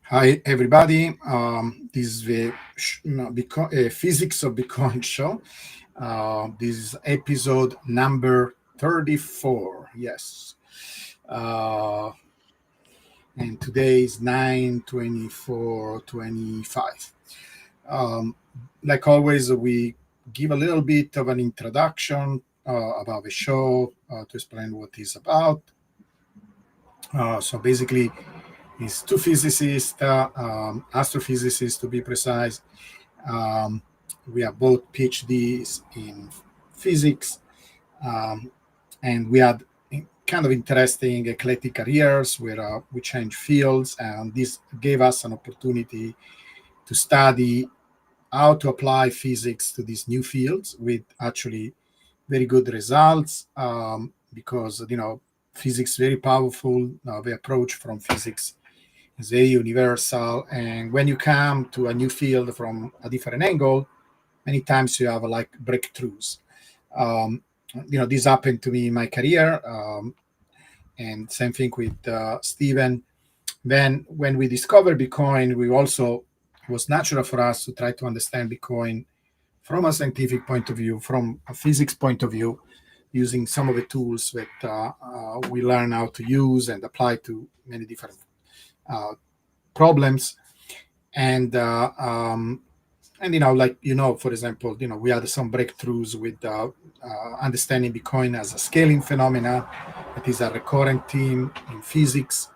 Hi, everybody. This is the Physics of Bitcoin show. This is episode number 34. Yes. Uh, and today is 9/24/25. Um, like always, we give a little bit of an introduction about the show to explain what it's about. So basically, it's two physicists, astrophysicists to be precise. Um, we are both PhDs in physics, um, and we had kind of interesting eclectic careers where we changed fields, and this gave us an opportunity to study how to apply physics to these new fields with actually very good results because physics is very powerful. The approach from physics is very universal, and when you come to a new field from a different angle, many times you have like breakthroughs. um, this happened to me in my career, and same thing with Stephen. Then when we discovered Bitcoin, we also, it was natural for us to try to understand Bitcoin from a scientific point of view, from a physics point of view, using some of the tools that we learn how to use and apply to many different uh, problems. And like for example, we had some breakthroughs with understanding Bitcoin as a scaling phenomena that is a recurrent theme in physics.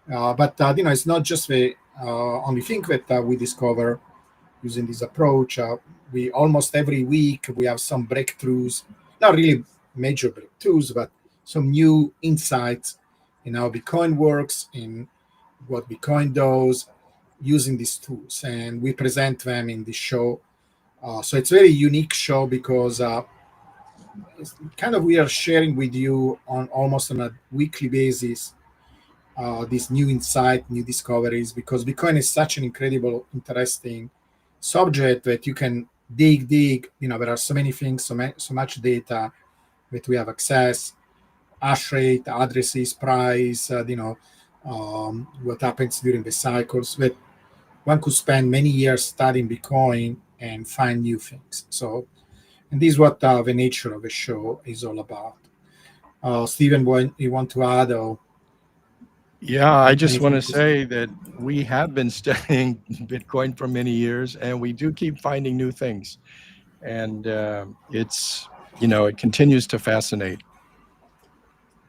But it's not just the only thing that we discover using this approach. We almost every week we have some breakthroughs, not really major breakthroughs, but some new insights in how Bitcoin works, in what Bitcoin does, using these tools, and we present them in this show. So it's a very unique show because it's kind of we are sharing with you on almost on a weekly basis these new insight, new discoveries, because Bitcoin is such an incredible, interesting subject that you can dig. There are so many things, so much data that we have access, hash rate, addresses, price, what happens during the cycles. That one could spend many years studying Bitcoin and find new things. So, and this is what the nature of the show is all about. Stephen, you want to add or Yeah, I just want anything to to say? say that we have been studying Bitcoin for many years, and we do keep finding new things. And it continues to fascinate.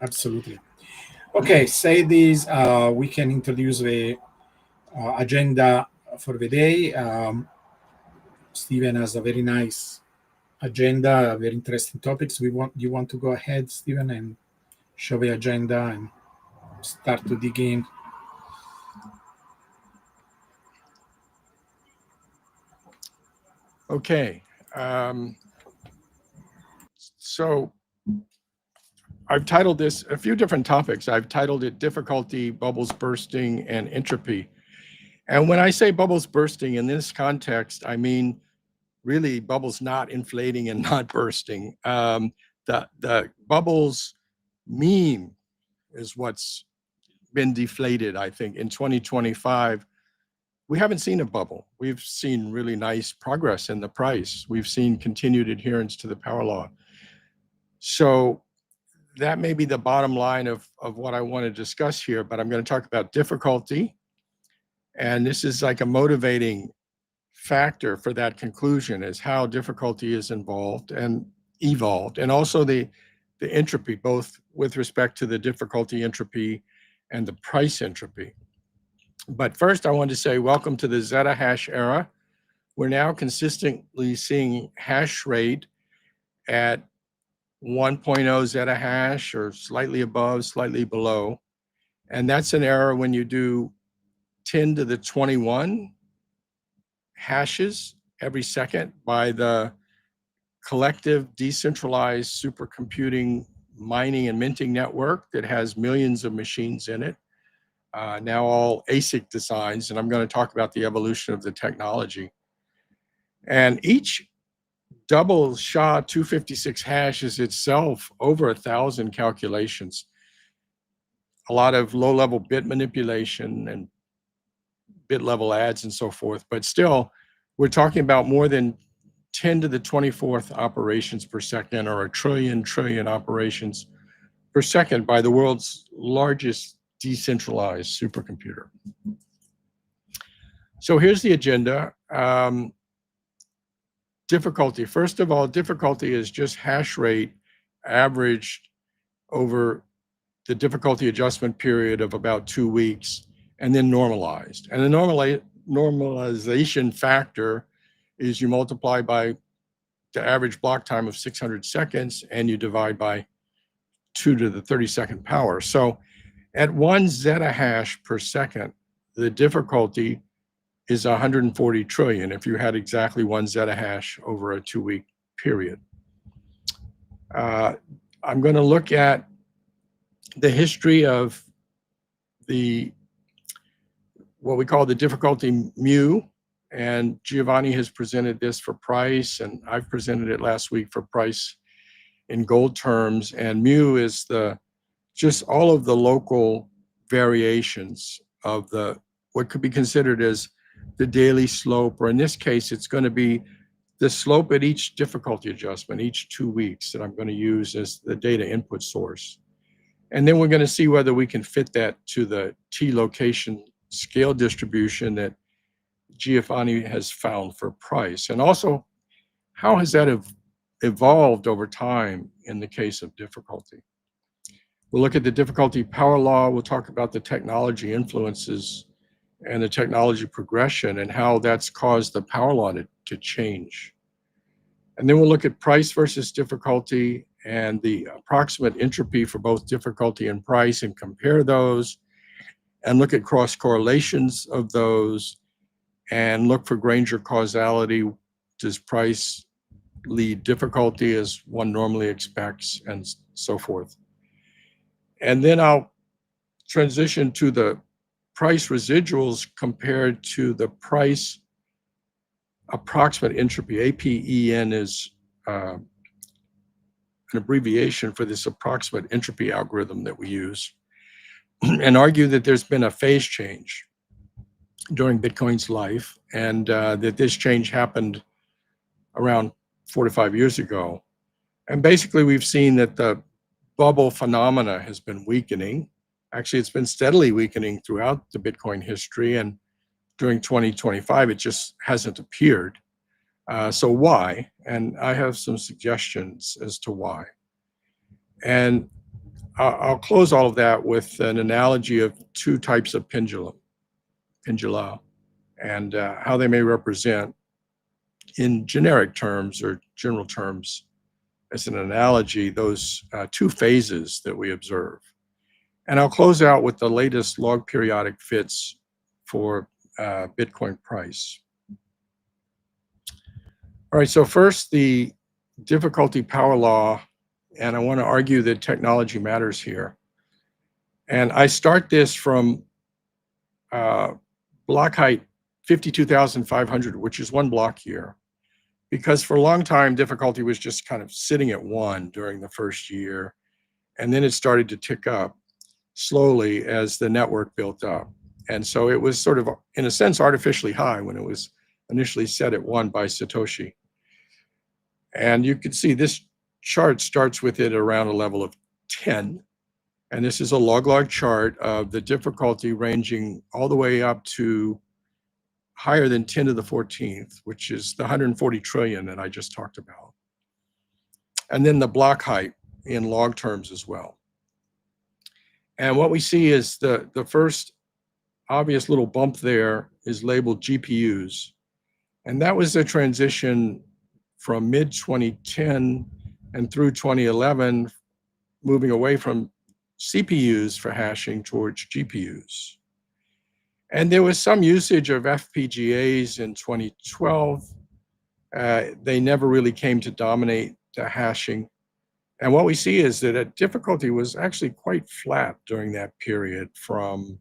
Absolutely. Okay, say this. We can introduce the agenda for the day. Stephen has a very nice agenda, very interesting topics. You want to go ahead, Stephen, and show the agenda and start to dig in. Okay. Um, so I've titled this a few different topics. I've titled it Difficulty, Bubbles Bursting, and Entropy. And when I say bubbles bursting in this context, I mean really bubbles not inflating and not bursting. The bubbles meme is what's been deflated, I think. In 2025, we haven't seen a bubble. We've seen really nice progress in the price. We've seen continued adherence to the power law. So that may be the bottom line of what I want to discuss here, but I'm going to talk about difficulty. And this is like a motivating factor for that conclusion, is how difficulty is involved and evolved, and also the entropy, both with respect to the difficulty entropy and the price entropy. But first, I want to say welcome to the Zeta hash era. We're now consistently seeing hash rate at 1.0 Zeta hash, or slightly above, slightly below. And that's an error when you do 10 to the 21 hashes every second by the collective decentralized supercomputing mining and minting network that has millions of machines in it, now all ASIC designs. And I'm going to talk about the evolution of the technology. And each double SHA 256 hash is itself over 1,000 calculations. A lot of low-level bit manipulation and bit level adds and so forth, but still, we're talking about more than 10 to the 24th operations per second, or a trillion operations per second by the world's largest decentralized supercomputer. So here's the agenda. Difficulty. First of all, difficulty is just hash rate averaged over the difficulty adjustment period of about 2 weeks, and then normalized. And the normalization factor is you multiply by the average block time of 600 seconds, and you divide by 2 to the 32nd power. So at 1 zettahash per second, the difficulty is 140 trillion if you had exactly 1 zettahash over a 2-week period. I'm going to look at the history of what we call the difficulty mu, and Giovanni has presented this for price, and I've presented it last week for price in gold terms. And mu is just all of the local variations of what could be considered as the daily slope, or in this case, it's going to be the slope at each difficulty adjustment, each 2 weeks, that I'm going to use as the data input source. And then we're going to see whether we can fit that to the T location scale distribution that Giovanni has found for price. And also, how has that evolved over time in the case of difficulty? We'll look at the difficulty power law. We'll talk about the technology influences and the technology progression and how that's caused the power law to change. And then we'll look at price versus difficulty and the approximate entropy for both difficulty and price, and compare those, and look at cross correlations of those, and look for Granger causality. Does price lead difficulty as one normally expects, and so forth. And then I'll transition to the price residuals compared to the price approximate entropy. APEN is an abbreviation for this approximate entropy algorithm that we use, and argue that there's been a phase change during Bitcoin's life, and that this change happened around 4 to 5 years ago. And basically, we've seen that the bubble phenomena has been weakening. Actually, it's been steadily weakening throughout the Bitcoin history, and during 2025, it just hasn't appeared. So why? And I have some suggestions as to why. And I'll close all of that with an analogy of 2 types of pendula, and how they may represent, in generic terms or general terms, as an analogy, those 2 phases that we observe. And I'll close out with the latest log periodic fits for Bitcoin price. All right, so first, the difficulty power law, and I want to argue that technology matters here. And I start this from block height 52,500, which is 1 block year, because for a long time, difficulty was just kind of sitting at 1 during the first year, and then it started to tick up slowly as the network built up. And so it was sort of, in a sense, artificially high when it was initially set at 1 by Satoshi. And you can see this chart starts with it around a level of 10. And this is a log chart of the difficulty ranging all the way up to higher than 10 to the 14th, which is the 140 trillion that I just talked about. And then the block height in log terms as well. And what we see is the first obvious little bump there is labeled GPUs. And that was a transition from mid-2010 and through 2011, moving away from CPUs for hashing towards GPUs. And there was some usage of FPGAs in 2012. They never really came to dominate the hashing. And what we see is that difficulty was actually quite flat during that period from,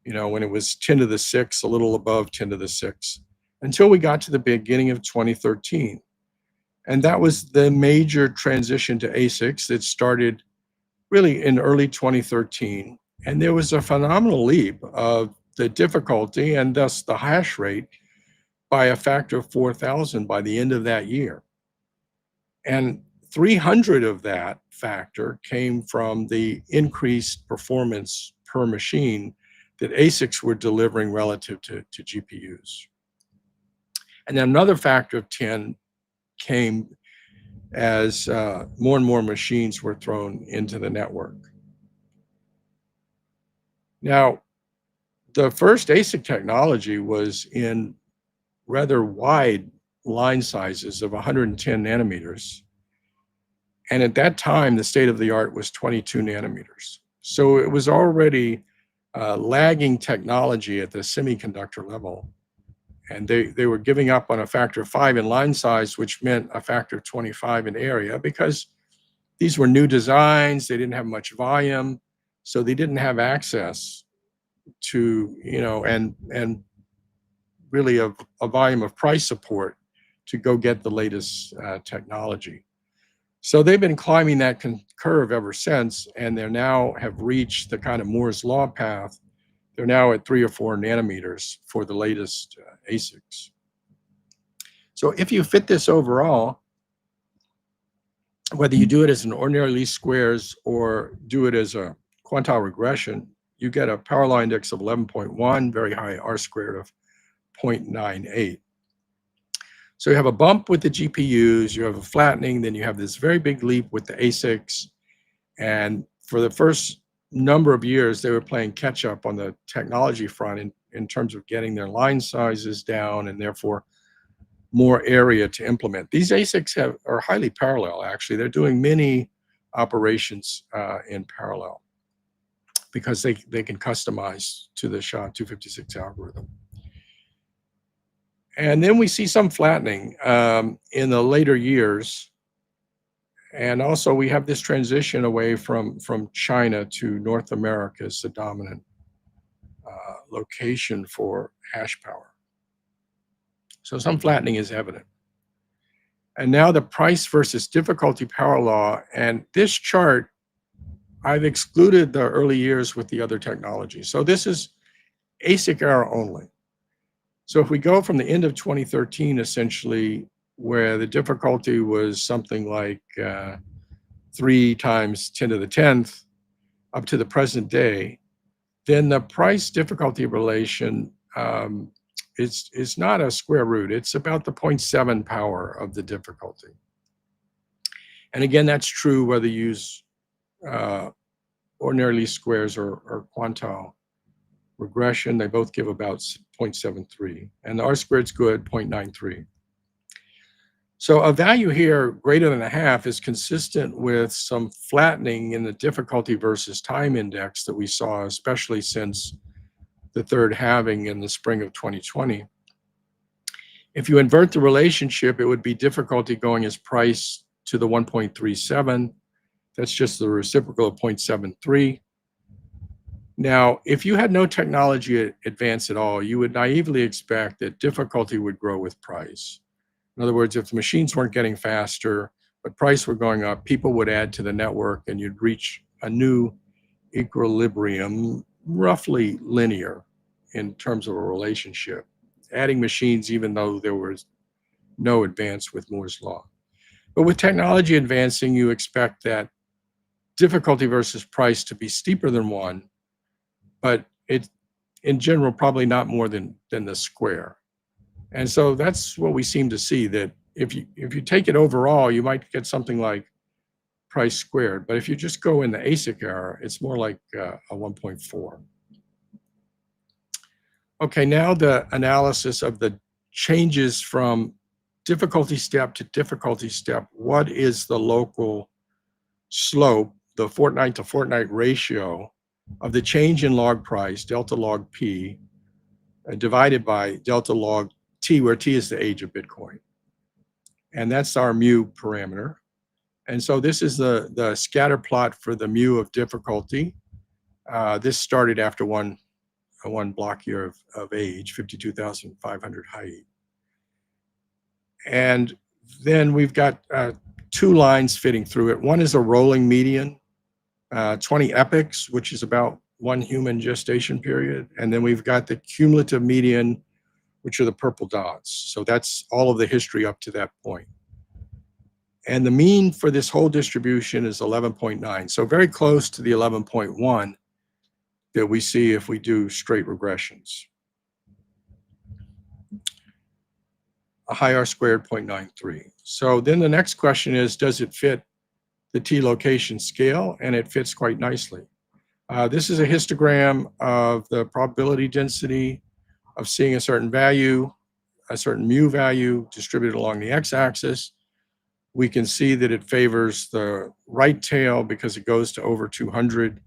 when it was 10 to the 6, a little above 10 to the 6, until we got to the beginning of 2013. And that was the major transition to ASICs that started really in early 2013. And there was a phenomenal leap of the difficulty and thus the hash rate by a factor of 4,000 by the end of that year. And 300 of that factor came from the increased performance per machine that ASICs were delivering relative to GPUs. And then another factor of 10 came as more and more machines were thrown into the network. Now, the first ASIC technology was in rather wide line sizes of 110 nanometers. And at that time, the state of the art was 22 nanometers. So it was already lagging technology at the semiconductor level. And they were giving up on a factor of 5 in line size, which meant a factor of 25 in area, because these were new designs. They didn't have much volume. So they didn't have access to, and really a volume of price support to go get the latest technology. So they've been climbing that curve ever since, and they now have reached the kind of Moore's Law path. They're now at 3 or 4 nanometers for the latest ASICs. So if you fit this overall, whether you do it as an ordinary least squares or do it as a quantile regression, you get a power law index of 11.1, very high R squared of 0.98. So you have a bump with the GPUs, you have a flattening, then you have this very big leap with the ASICs. And for the first number of years, they were playing catch up on the technology front in terms of getting their line sizes down and therefore more area to implement. These ASICs are highly parallel, actually. They're doing many operations in parallel because they can customize to the SHA-256 algorithm. And then we see some flattening in the later years. And also we have this transition away from China to North America as the dominant location for hash power. So some flattening is evident. And now the price versus difficulty power law. And this chart, I've excluded the early years with the other technologies. So this is ASIC era only. So if we go from the end of 2013, essentially, where the difficulty was something like 3 times 10 to the 10th up to the present day, then the price difficulty relation is not a square root. It's about the 0.7 power of the difficulty. And again, that's true whether you use ordinary least squares or quantile regression. They both give about 0.73. And the R squared's good, 0.93. So a value here greater than a half is consistent with some flattening in the difficulty versus time index that we saw, especially since the third halving in the spring of 2020. If you invert the relationship, it would be difficulty going as price to the 1.37. That's just the reciprocal of 0.73. Now, if you had no technology advance at all, you would naively expect that difficulty would grow with price. In other words, if the machines weren't getting faster, but price were going up, people would add to the network and you'd reach a new equilibrium, roughly linear in terms of a relationship, adding machines even though there was no advance with Moore's Law. But with technology advancing, you expect that difficulty versus price to be steeper than 1, but it, in general, probably not more than the square. And so that's what we seem to see, that if you take it overall, you might get something like price squared. But if you just go in the ASIC era, it's more like a 1.4. Okay, now the analysis of the changes from difficulty step to difficulty step. What is the local slope, the fortnight to fortnight ratio of the change in log price, delta log P, divided by delta log T, where T is the age of Bitcoin. And that's our mu parameter. And so this is the scatter plot for the mu of difficulty. This started after one block year of age, 52,500 height. And then we've got 2 lines fitting through it. One is a rolling median, 20 epochs, which is about one human gestation period. And then we've got the cumulative median, which are the purple dots. So that's all of the history up to that point. And the mean for this whole distribution is 11.9. So very close to the 11.1 that we see if we do straight regressions. A high R squared 0.93. So then the next question is, does it fit the T location scale? And it fits quite nicely. This is a histogram of the probability density of seeing a certain value, a certain mu value distributed along the x-axis. We can see that it favors the right tail because it goes to over 200,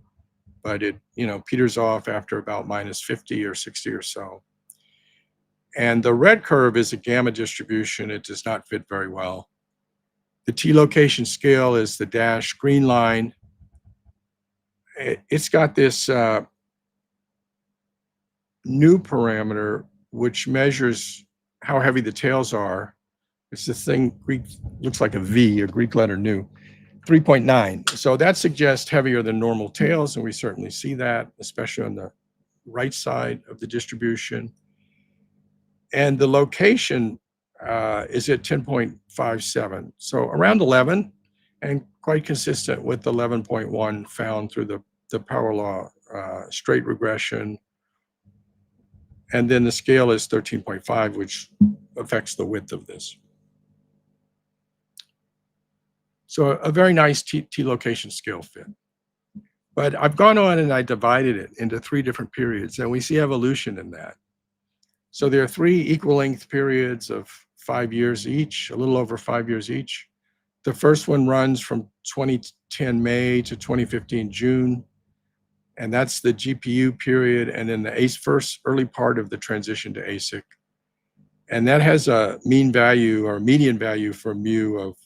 but it peters off after about minus 50 or 60 or so. And the red curve is a gamma distribution. It does not fit very well. The T location scale is the dashed green line. It's got this new parameter which measures how heavy the tails are. It's this thing, Greek, looks like a V, a Greek letter nu, 3.9. So that suggests heavier than normal tails, and we certainly see that, especially on the right side of the distribution. And the location is at 10.57, so around 11, and quite consistent with the 11.1 found through the power law straight regression. And then the scale is 13.5, which affects the width of this. So a very nice T location scale fit. But I've gone on and I divided it into 3 different periods, and we see evolution in that. So there are 3 equal length periods of 5 years each, a little over 5 years each. The first one runs from 2010 May to 2015 June, and that's the GPU period, and then the first early part of the transition to ASIC. And that has a mean value or median value for mu of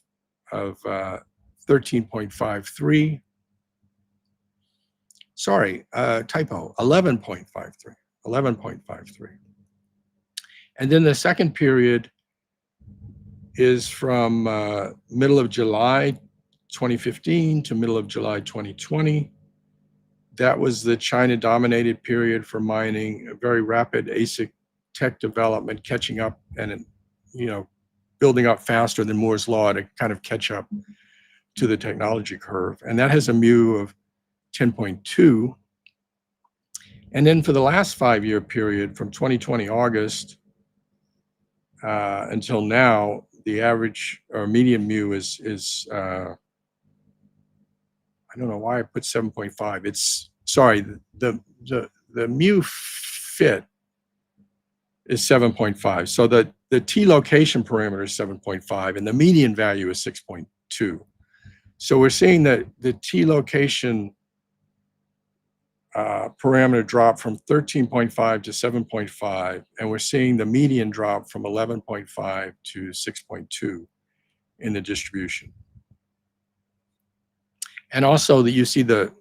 13.53. Sorry, typo, 11.53. And then the second period is from middle of July 2015 to middle of July 2020. That was the China-dominated period for mining, a very rapid ASIC tech development, catching up and building up faster than Moore's law to kind of catch up to the technology curve. And that has a mu of 10.2. And then for the last 5-year period, from 2020 August until now, the average or median mu is I don't know why I put 7.5. It's, sorry, the mu fit is 7.5. So the T location parameter is 7.5 and the median value is 6.2. So we're seeing that the T location parameter drop from 13.5 to 7.5, and we're seeing the median drop from 11.5 to 6.2 in the distribution. And also that you see the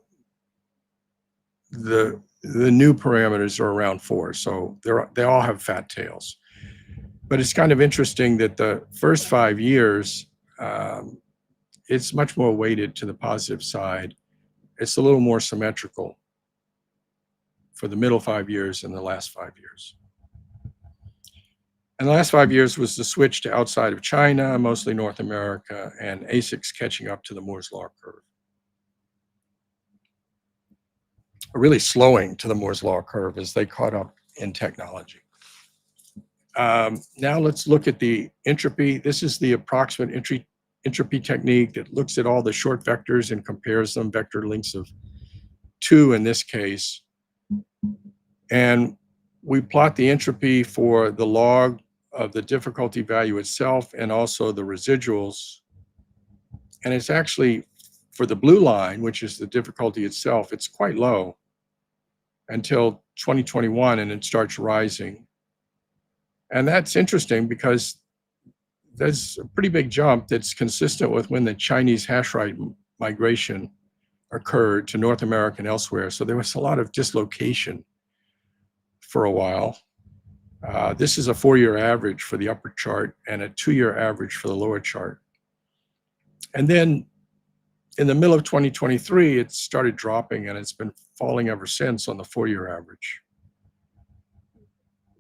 new parameters are around 4, so they all have fat tails. But it's kind of interesting that the first 5 years, it's much more weighted to the positive side. It's a little more symmetrical for the middle 5 years and the last 5 years. And the last 5 years was the switch to outside of China, mostly North America, and ASICs catching up to the Moore's law curve. Really slowing to the Moore's law curve as they caught up in technology. Now let's look at the entropy. This is the approximate entropy technique that looks at all the short vectors and compares them, vector lengths of 2 in this case. And we plot the entropy for the log of the difficulty value itself and also the residuals. And it's actually, for the blue line, which is the difficulty itself, it's quite low until 2021, and it starts rising. And that's interesting because there's a pretty big jump that's consistent with when the Chinese hash rate migration occurred to North America and elsewhere. So there was a lot of dislocation for a while. This is a 4-year average for the upper chart and a 2-year average for the lower chart. And then in the middle of 2023, it started dropping, and it's been falling ever since on the 4-year average.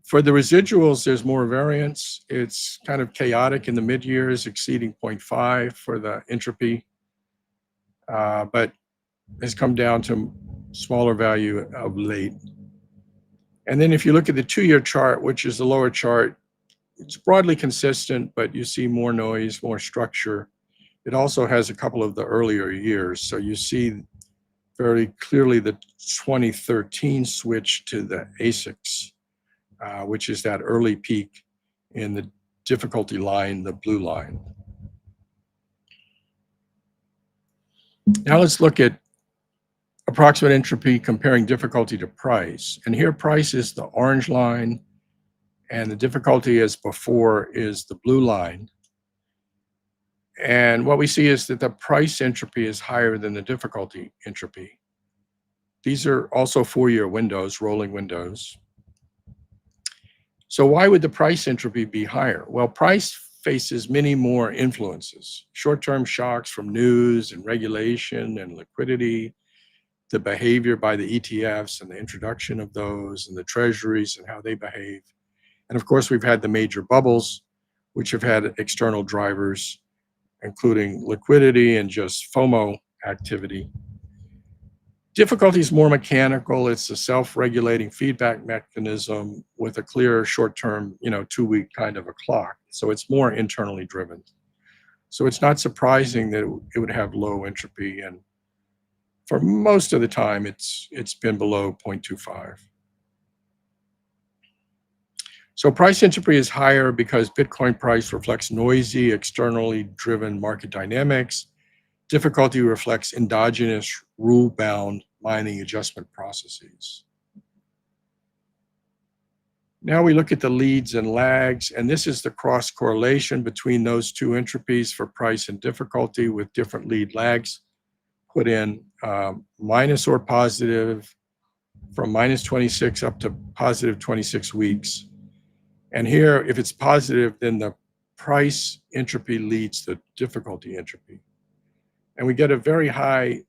For the residuals, there's more variance. It's kind of chaotic in the mid-years, exceeding 0.5 for the entropy, but has come down to smaller value of late. And then if you look at the 2-year chart, which is the lower chart, it's broadly consistent, but you see more noise, more structure. It also has a couple of the earlier years. So you see very clearly the 2013 switch to the ASICs, which is that early peak in the difficulty line, the blue line. Now let's look at approximate entropy comparing difficulty to price. And here price is the orange line, and the difficulty as before is the blue line. And what we see is that the price entropy is higher than the difficulty entropy. These are also 4-year windows, rolling windows. So why would the price entropy be higher? Well, price faces many more influences: short-term shocks from news and regulation and liquidity, the behavior by the ETFs and the introduction of those, and the treasuries and how they behave. And of course, we've had the major bubbles, which have had external drivers, including liquidity and just FOMO activity. Difficulty is more mechanical. It's a self-regulating feedback mechanism with a clear short-term, 2-week kind of a clock. So it's more internally driven. So it's not surprising that it would have low entropy, and for most of the time, it's been below 0.25. So price entropy is higher because Bitcoin price reflects noisy, externally driven market dynamics. Difficulty reflects endogenous, rule-bound mining adjustment processes. Now we look at the leads and lags, and this is the cross correlation between those two entropies for price and difficulty, with different lead lags put in minus or positive from minus 26 up to positive 26 weeks. And here, if it's positive, then the price entropy leads the difficulty entropy. And we get a very high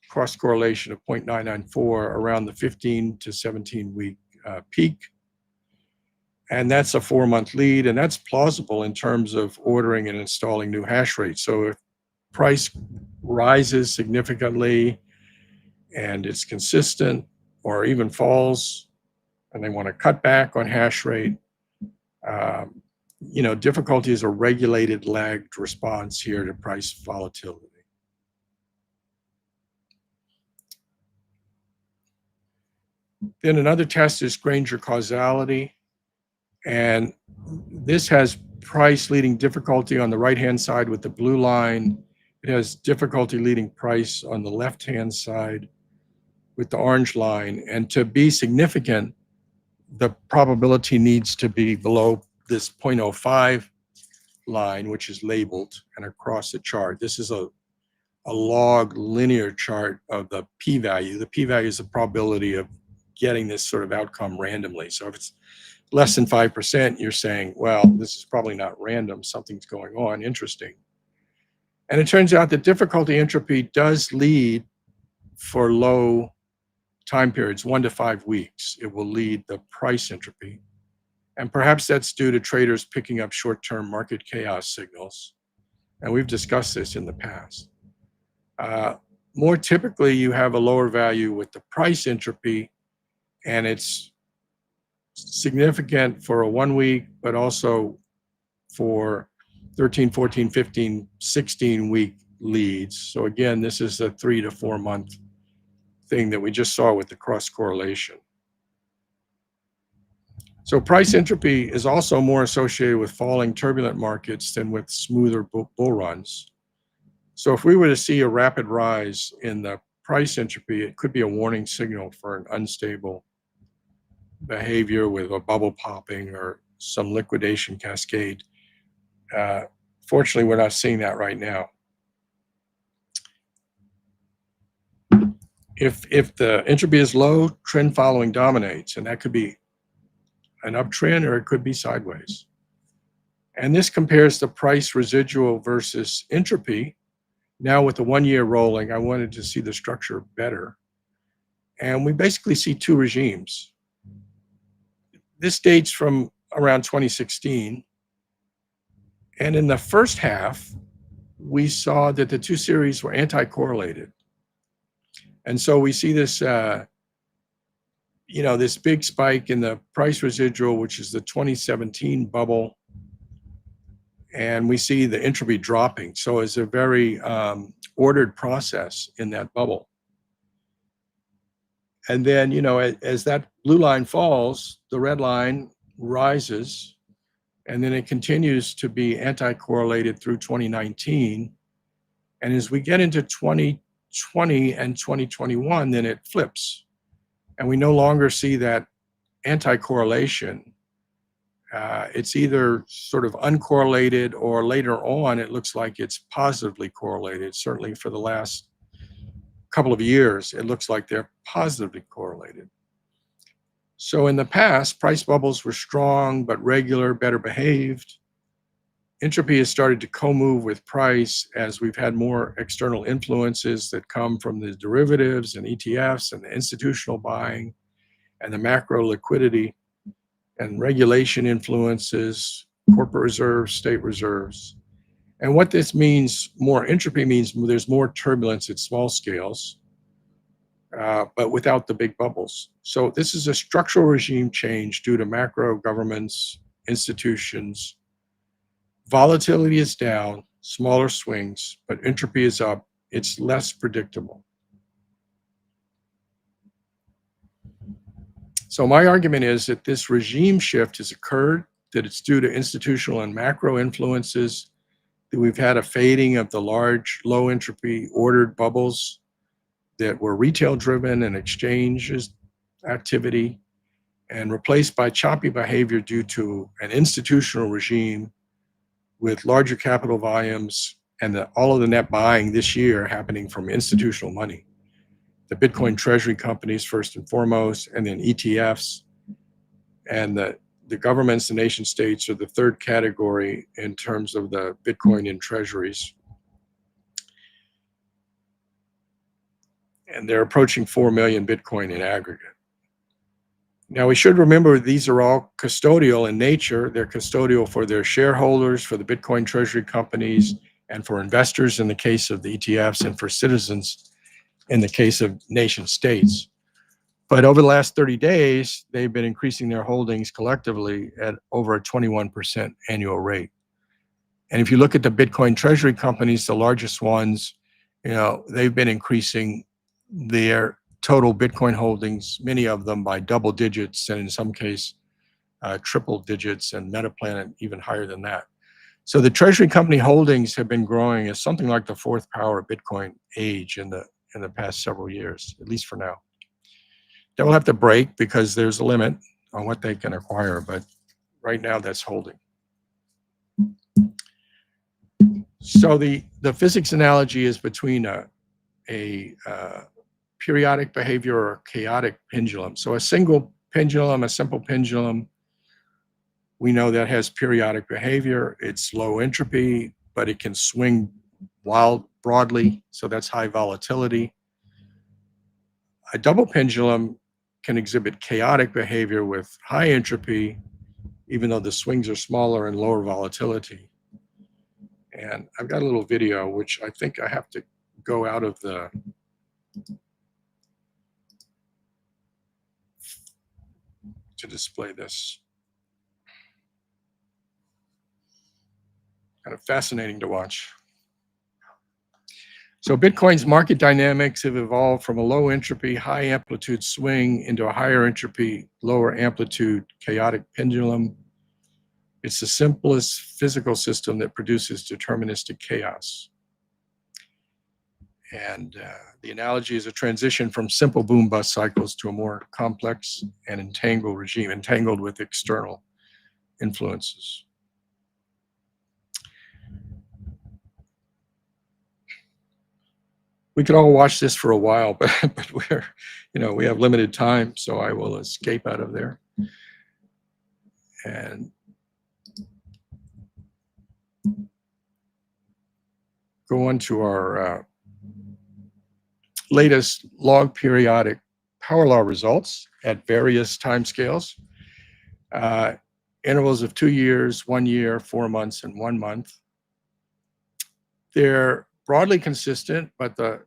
cross correlation of 0.994 around the 15 to 17 week peak. And that's a 4-month lead, and that's plausible in terms of ordering and installing new hash rate. So if price rises significantly and it's consistent, or even falls, and they want to cut back on hash rate, difficulty is a regulated lagged response here to price volatility. Then another test is Granger causality, and this has price leading difficulty on the right-hand side with the blue line. It has difficulty leading price on the left-hand side with the orange line. And to be significant, the probability needs to be below this 0.05 line, which is labeled, and across the chart. This is a log linear chart of the p-value. The p-value is the probability of getting this sort of outcome randomly. So if it's less than 5%, you're saying, well, this is probably not random, something's going on, interesting. And it turns out that difficulty entropy does lead for low time periods, 1 to 5 weeks. It will lead the price entropy. And perhaps that's due to traders picking up short-term market chaos signals. And we've discussed this in the past. More typically, you have a lower value with the price entropy, and it's significant for a 1 week, but also for 13, 14, 15, 16 week leads. So again, this is a 3 to 4 month thing that we just saw with the cross correlation. So price entropy is also more associated with falling turbulent markets than with smoother bull runs. So if we were to see a rapid rise in the price entropy, it could be a warning signal for an unstable behavior with a bubble popping or some liquidation cascade. Fortunately, we're not seeing that right now. If the entropy is low, trend following dominates, and that could be an uptrend or it could be sideways. And this compares the price residual versus entropy. Now with the 1 year rolling, I wanted to see the structure better. And we basically see two regimes. This dates from around 2016. And in the first half, we saw that the two series were anti-correlated. And so we see this, this big spike in the price residual, which is the 2017 bubble. And we see the entropy dropping. So it's a very ordered process in that bubble. And then, as that blue line falls, the red line rises, and then it continues to be anti-correlated through 2019. And as we get into 2020 and 2021, then it flips. And we no longer see that anti-correlation. It's either sort of uncorrelated, or later on, it looks like it's positively correlated. Certainly for the last couple of years, it looks like they're positively correlated. So in the past, price bubbles were strong, but regular, better behaved. Entropy has started to co-move with price as we've had more external influences that come from the derivatives and ETFs and the institutional buying and the macro liquidity and regulation influences, corporate reserves, state reserves. And what this means, more entropy means there's more turbulence at small scales, but without the big bubbles. So this is a structural regime change due to macro governments, institutions. Volatility is down, smaller swings, but entropy is up. It's less predictable. So my argument is that this regime shift has occurred, that it's due to institutional and macro influences, that we've had a fading of the large, low entropy ordered bubbles that were retail driven and exchanges activity, and replaced by choppy behavior due to an institutional regime with larger capital volumes and all of the net buying this year happening from institutional money. The Bitcoin treasury companies first and foremost, and then ETFs, and the governments, the nation states are the third category in terms of the Bitcoin in treasuries. And they're approaching 4 million Bitcoin in aggregate. Now, we should remember these are all custodial in nature. They're custodial for their shareholders, for the Bitcoin treasury companies, and for investors in the case of the ETFs, and for citizens in the case of nation states. But over the last 30 days, they've been increasing their holdings collectively at over a 21% annual rate. And if you look at the Bitcoin treasury companies, the largest ones, they've been increasing their total Bitcoin holdings, many of them by double digits, and in some case, triple digits, and Metaplanet even higher than that. So the treasury company holdings have been growing as something like the fourth power of Bitcoin age in the past several years, at least for now. That will have to break because there's a limit on what they can acquire, but right now that's holding. So the physics analogy is between a periodic behavior or chaotic pendulum. So a single pendulum, a simple pendulum, we know that has periodic behavior. It's low entropy, but it can swing broadly, so that's high volatility. A double pendulum can exhibit chaotic behavior with high entropy, even though the swings are smaller and lower volatility. And I've got a little video, which I think I have to go out of to display this. Kind of fascinating to watch. So Bitcoin's market dynamics have evolved from a low entropy, high amplitude swing into a higher entropy, lower amplitude chaotic pendulum. It's the simplest physical system that produces deterministic chaos. And the analogy is a transition from simple boom-bust cycles to a more complex and entangled regime, entangled with external influences. We could all watch this for a while, but we have limited time, so I will escape out of there. And go on to our latest log periodic power law results at various timescales, intervals of 2 years, 1 year, 4 months, and 1 month. They're broadly consistent, but the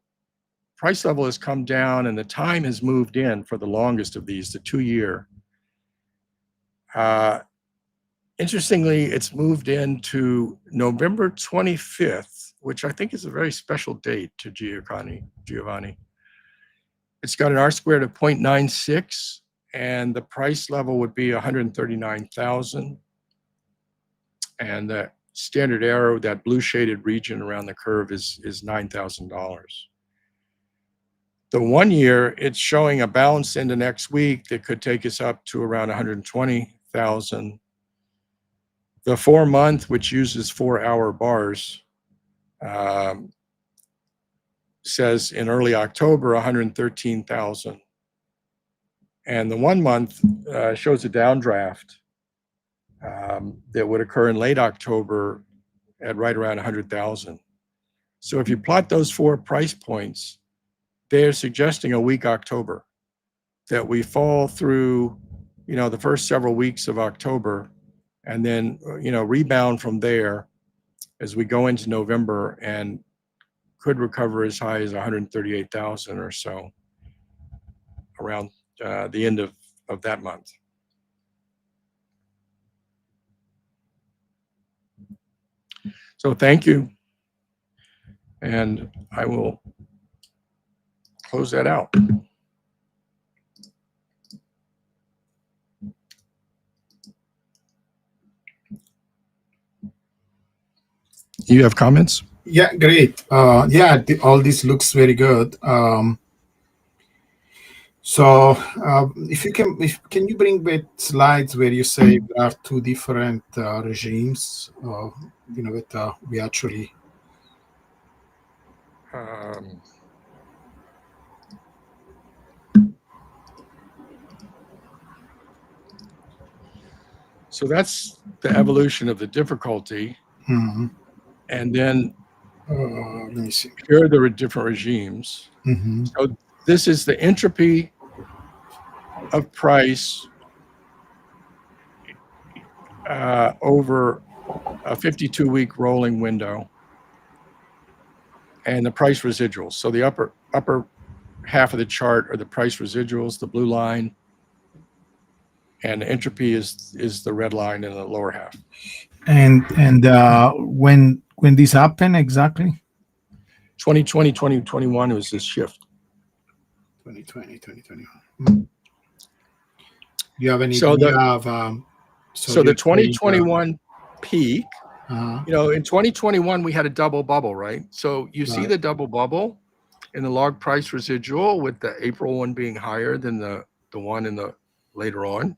price level has come down and the time has moved in for the longest of these, the 2 year. Interestingly, it's moved into November 25th, which I think is a very special date to Giovanni. It's got an R squared of 0.96, and the price level would be 139,000. And the standard arrow, that blue shaded region around the curve, is $9,000. The 1 year, it's showing a bounce into next week that could take us up to around 120,000. The 4 month, which uses 4-hour bars, says in early October, 113,000. And the 1 month shows a downdraft that would occur in late October at right around 100,000. So if you plot those 4 price points, they're suggesting a weak October, that we fall through, the first several weeks of October, and then, rebound from there as we go into November and could recover as high as 138,000 or so around the end of that month. So thank you. And I will close that out. You have comments? Yeah, great. All this looks very good. So if you bring back slides where you say there are 2 different regimes, that we actually. So that's the evolution of the difficulty. Mm-hmm. And then let me see. Here are the different regimes. Mm-hmm. So this is the entropy of price over a 52-week rolling window, and the price residuals. So the upper half of the chart are the price residuals, the blue line, and the entropy is the red line in the lower half. And when this happened exactly? 2020, 2021 was this shift. 2020, 2021. Do you have any idea of? So the 2021 peak, in 2021 we had a double bubble, right? So you see the double bubble in the log price residual, with the April one being higher than the one in the later on.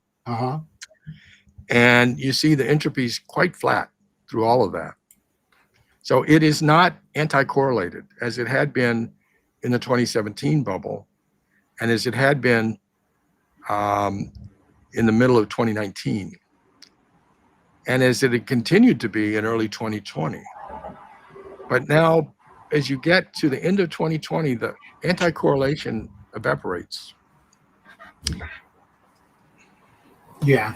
And you see the entropy is quite flat through all of that. So it is not anti-correlated as it had been in the 2017 bubble, and as it had been in the middle of 2019, and as it had continued to be in early 2020. But now, as you get to the end of 2020, the anti-correlation evaporates. Yeah.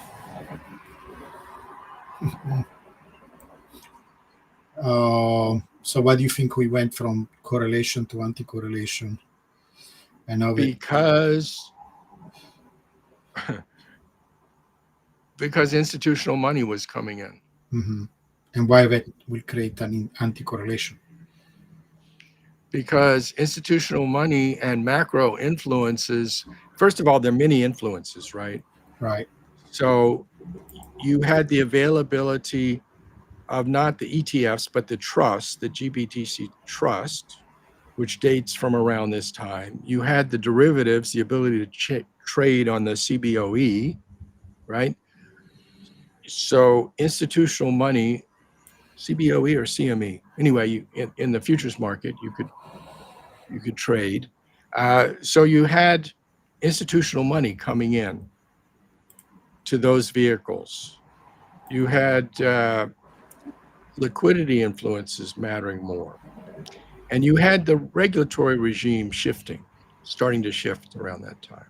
So why do you think we went from correlation to anti-correlation? Because institutional money was coming in. Mm-hmm. And why that will create an anti-correlation? Because institutional money and macro influences, first of all, there are many influences, right? Right. So you had the availability of not the ETFs, but the trust, the GBTC trust, which dates from around this time. You had the derivatives, the ability to trade on the CBOE, right? So institutional money, CBOE or CME, anyway, in the futures market, you could trade. So you had institutional money coming in to those vehicles. You had liquidity influences mattering more. And you had the regulatory regime starting to shift around that time.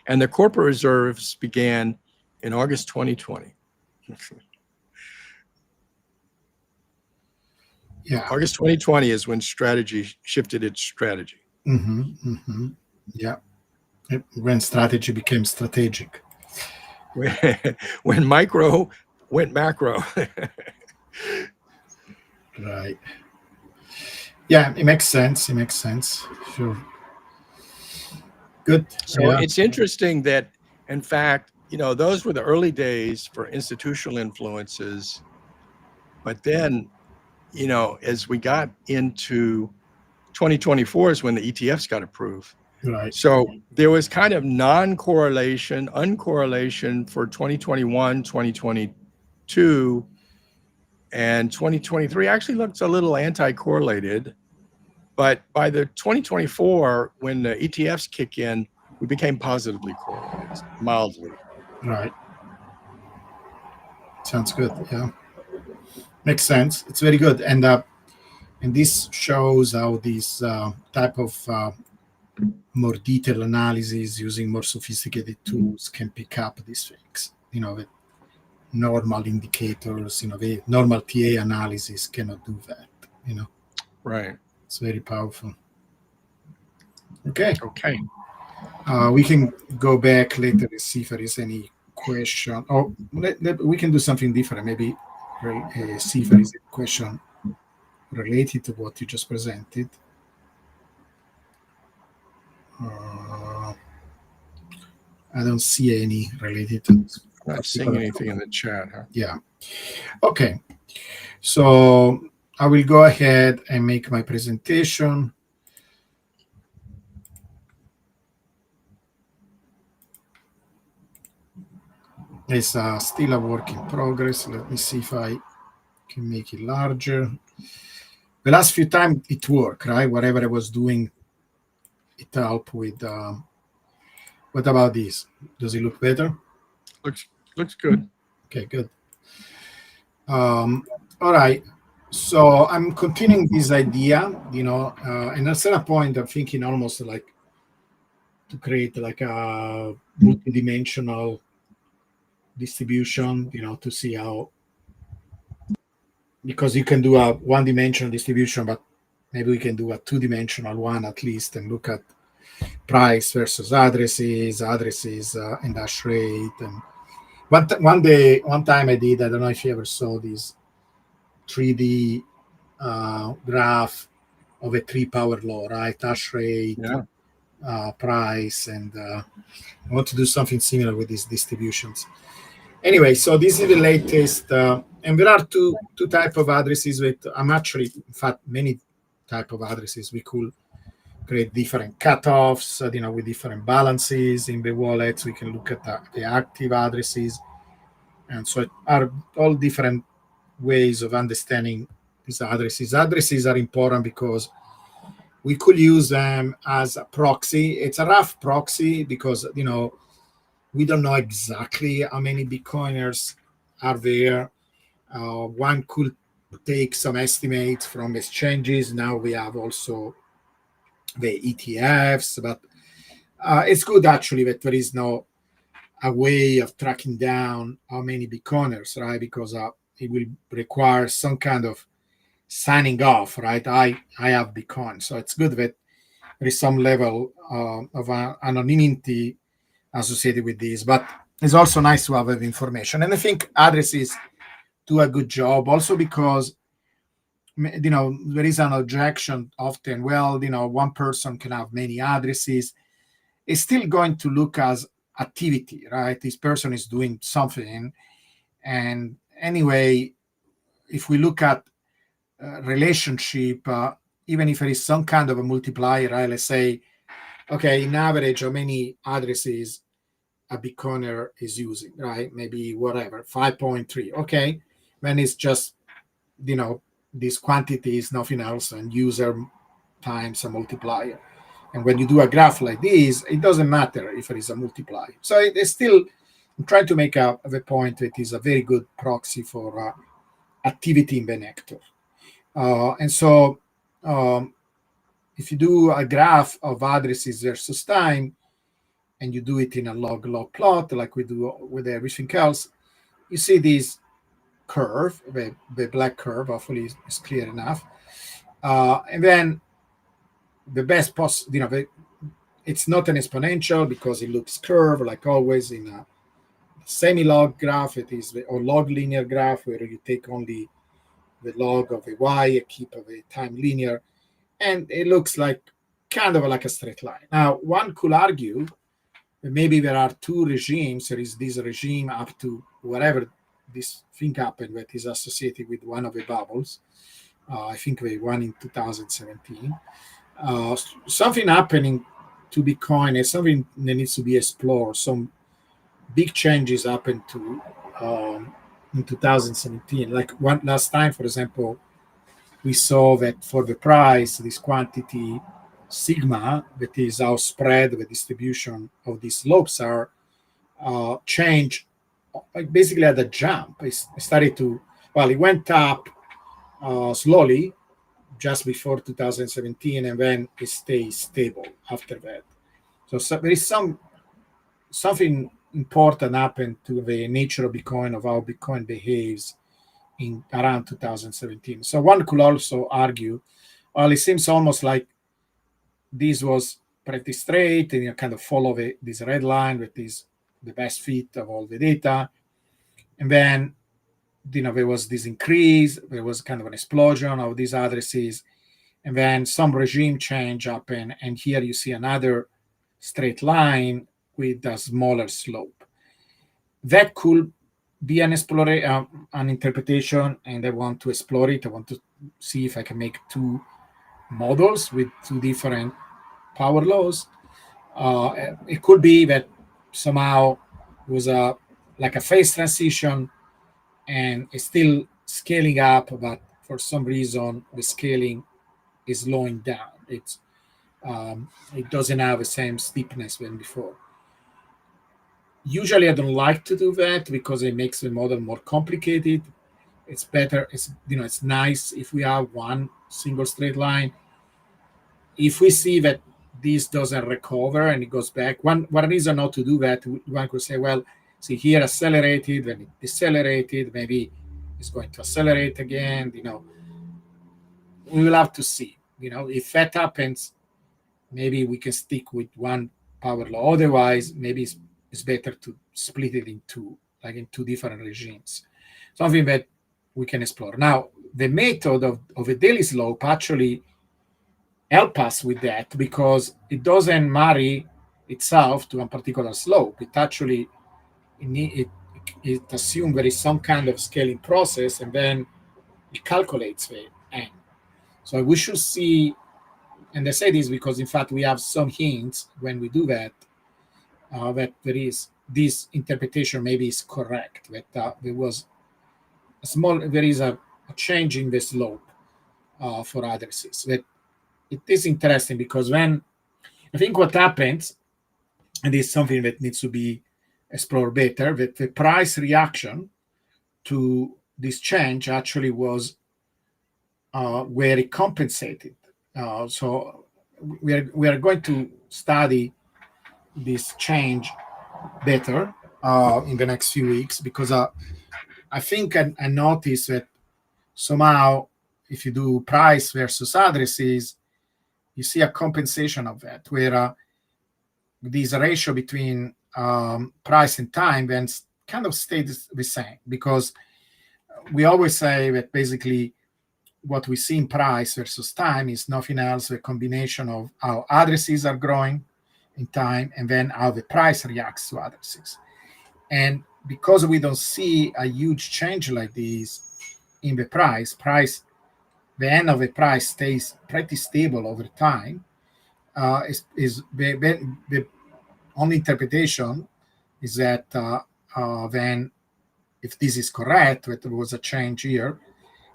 And the corporate reserves began in August 2020. Yeah. August 2020 is when strategy shifted its strategy. Yeah. When strategy became strategic. When micro went macro. Right. Yeah, it makes sense. It makes sense. Sure. Good. So it's interesting that, in fact, those were the early days for institutional influences. But then, as we got into 2024 is when the ETFs got approved. Right. So there was kind of non-correlation, uncorrelation for 2021, 2022, and 2023 actually looks a little anti-correlated. But by the 2024, when the ETFs kick in, we became positively correlated, mildly. Right. Sounds good. Yeah. Makes sense. It's very good. And this shows how this type of more detailed analysis using more sophisticated tools can pick up these things. With normal indicators, the normal TA analysis cannot do that. Right. It's very powerful. Okay. We can go back later and see if there is any question. Oh, we can do something different. Maybe see if there is a question related to what you just presented. I don't see any related to this. I'm not seeing anything in the chat, huh? Yeah. Okay. So I will go ahead and make my presentation. It's still a work in progress. Let me see if I can make it larger. The last few times it worked, right? Whatever I was doing, it helped with. What about this? Does it look better? Looks good. Okay, good. All right. So I'm continuing this idea, and at a certain point, I'm thinking almost like to create like a multidimensional distribution, to see how, because you can do a one-dimensional distribution, but maybe we can do a two-dimensional one at least and look at price versus addresses, and hash rate. And one time I did, I don't know if you ever saw this 3D graph of a 3-power law, right? Hash rate, price, and I want to do something similar with these distributions. Anyway, so this is the latest, and there are two type of addresses with, in fact, many type of addresses. We could create different cutoffs, with different balances in the wallets. We can look at the active addresses, and so it are all different ways of understanding these addresses. Addresses are important because we could use them as a proxy. It's a rough proxy because, we don't know exactly how many Bitcoiners are there. One could take some estimates from exchanges. Now we have also the ETFs, but it's good actually that there is no a way of tracking down how many Bitcoiners, right? Because it will require some kind of signing off, right? I have Bitcoin, so it's good that there is some level of anonymity associated with this, but it's also nice to have that information. And I think addresses do a good job also because, there is an objection often, well, one person can have many addresses. It's still going to look as activity, right? This person is doing something. And anyway, if we look at relationship, even if there is some kind of a multiplier, right? Let's say, okay, in average, how many addresses a Bitcoiner is using, right? Maybe whatever, 5.3. Okay, when it's just, this quantity is nothing else and user times a multiplier. And when you do a graph like this, it doesn't matter if there is a multiplier. So it's still, I'm trying to make the point that it is a very good proxy for activity in the nectar. And so if you do a graph of addresses versus time, and you do it in a log plot like we do with everything else, you see this curve, the black curve, hopefully is clear enough. And then the best it's not an exponential because it looks curved like always in a semi-log graph. It is or log linear graph where you take only the log of a y and keep of a time linear, and it looks like kind of like a straight line. Now, one could argue that maybe there are two regimes. There is this regime up to whatever this thing happened that is associated with one of the bubbles. I think the one in 2017. Something happening to Bitcoin is something that needs to be explored. Some big changes happened to in 2017. Like one last time, for example, we saw that for the price, this quantity sigma, that is how spread the distribution of these slopes are, change basically at a jump. It started to, well, it went up slowly just before 2017, and then it stays stable after that. So there is something important happened to the nature of Bitcoin, of how Bitcoin behaves in around 2017. So one could also argue, well, it seems almost like this was pretty straight and you kind of follow this red line that is the best fit of all the data. And then, there was this increase, there was kind of an explosion of these addresses, and then some regime change happened. And here you see another straight line with a smaller slope. That could be an interpretation, and I want to explore it. I want to see if I can make two models with two different power laws. It could be that somehow it was like a phase transition, and it's still scaling up, but for some reason the scaling is slowing down. It doesn't have the same steepness than before. Usually, I don't like to do that because it makes the model more complicated. It's better. It's nice if we have one single straight line. If we see that this doesn't recover and it goes back, one reason not to do that, one could say, well, see here accelerated, then it decelerated, maybe it's going to accelerate again. We will have to see. If that happens, maybe we can stick with one power law. Otherwise, maybe it's better to split it in two, like in two different regimes. Something that we can explore. Now, the method of a daily slope actually help us with that because it doesn't marry itself to a particular slope. It actually it assumes there is some kind of scaling process, and then it calculates the n. So we should see, and I say this because in fact we have some hints when we do that, that there is this interpretation maybe is correct, that there is a change in the slope for addresses. That it is interesting because when I think what happens, and this is something that needs to be explored better, that the price reaction to this change actually was where it compensated. So we are going to study this change better in the next few weeks because I think I noticed that somehow if you do price versus addresses, you see a compensation of that where this ratio between price and time then kind of stays the same because we always say that basically what we see in price versus time is nothing else a combination of how addresses are growing in time and then how the price reacts to addresses. And because we don't see a huge change like this in the price, the end of the price stays pretty stable over time. Is the only interpretation is that then, if this is correct, that there was a change here,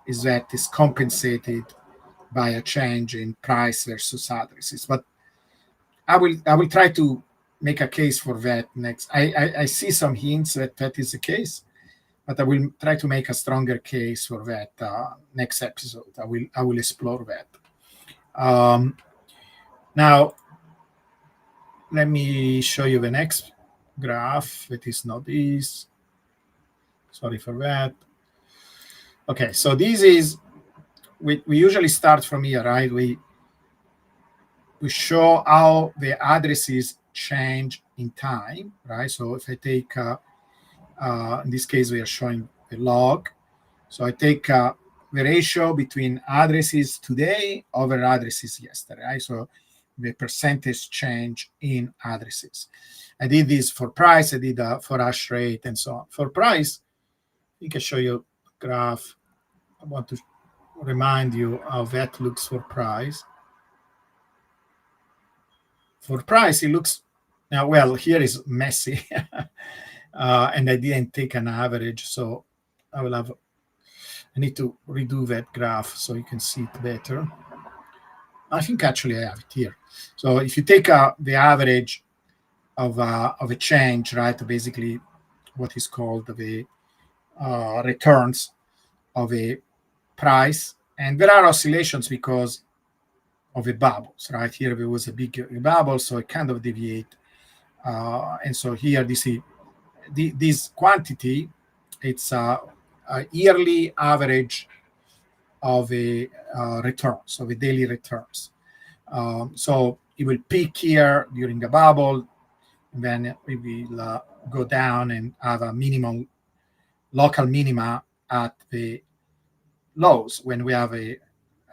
is that it's compensated by a change in price versus addresses. But I will try to make a case for that next. I see some hints that is the case, but I will try to make a stronger case for that next episode. I will explore that. Now, let me show you the next graph. It is not this. Sorry for that. Okay, so this is, we usually start from here, right? We show how the addresses change in time, right? So if I take, in this case, we are showing the log. So I take the ratio between addresses today over addresses yesterday, right? So the percentage change in addresses. I did this for price, I did for hash rate and so on. For price, I think I show you a graph. I want to remind you how that looks for price. For price, it looks, now, well, here is messy. And I didn't take an average, so I need to redo that graph so you can see it better. I think actually I have it here. So if you take the average of a change, right, basically what is called the returns of a price, and there are oscillations because of the bubbles, right? Here there was a big bubble, so it kind of deviate. And so here this quantity, it's a yearly average of a returns, of a daily returns. So it will peak here during a bubble, and then it will go down and have a minimum local minima at the lows when we have a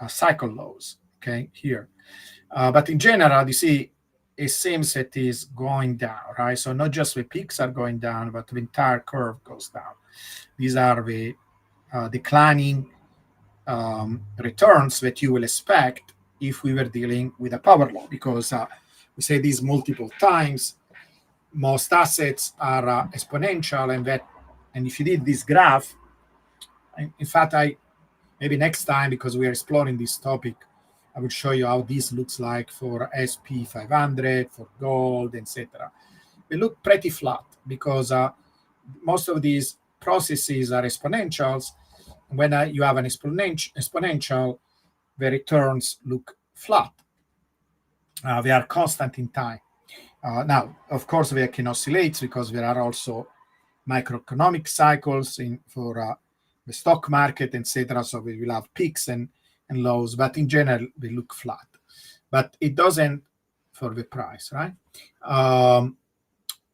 cycle lows, okay, here. But in general, you see, it seems it is going down, right? So not just the peaks are going down, but the entire curve goes down. These are the declining returns that you will expect if we were dealing with a power law, because we say this multiple times. Most assets are exponential, and if you did this graph, in fact, maybe next time, because we are exploring this topic, I will show you how this looks like for SP 500, for gold, etc. They look pretty flat because most of these processes are exponentials. When you have an exponential, the returns look flat. They are constant in time. Now, of course, they can oscillate because there are also microeconomic cycles for the stock market, etc. So we will have peaks and lows, but in general, they look flat. But it doesn't for the price, right?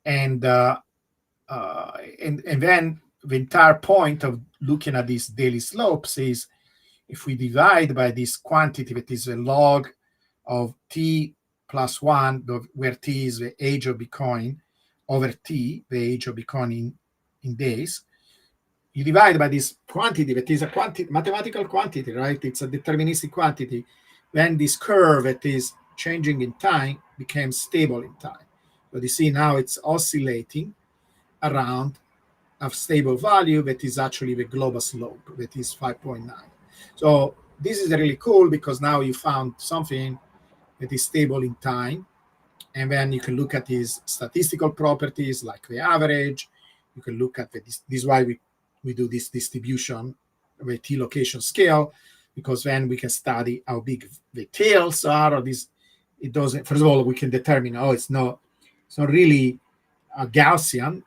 And then the entire point of looking at these daily slopes is if we divide by this quantity that is a log of t plus 1, where t is the age of Bitcoin, over t, the age of Bitcoin in days, you divide by this quantity that is a mathematical quantity, right? It's a deterministic quantity. Then this curve that is changing in time becomes stable in time. But you see now it's oscillating around a stable value that is actually the global slope, that is 5.9. So this is really cool because now you found something that is stable in time. And then you can look at these statistical properties like the average. You can look at this is why we do this distribution, the T location scale, because then we can study how big the tails are, or this. It doesn't. First of all, we can determine, it's not really a Gaussian.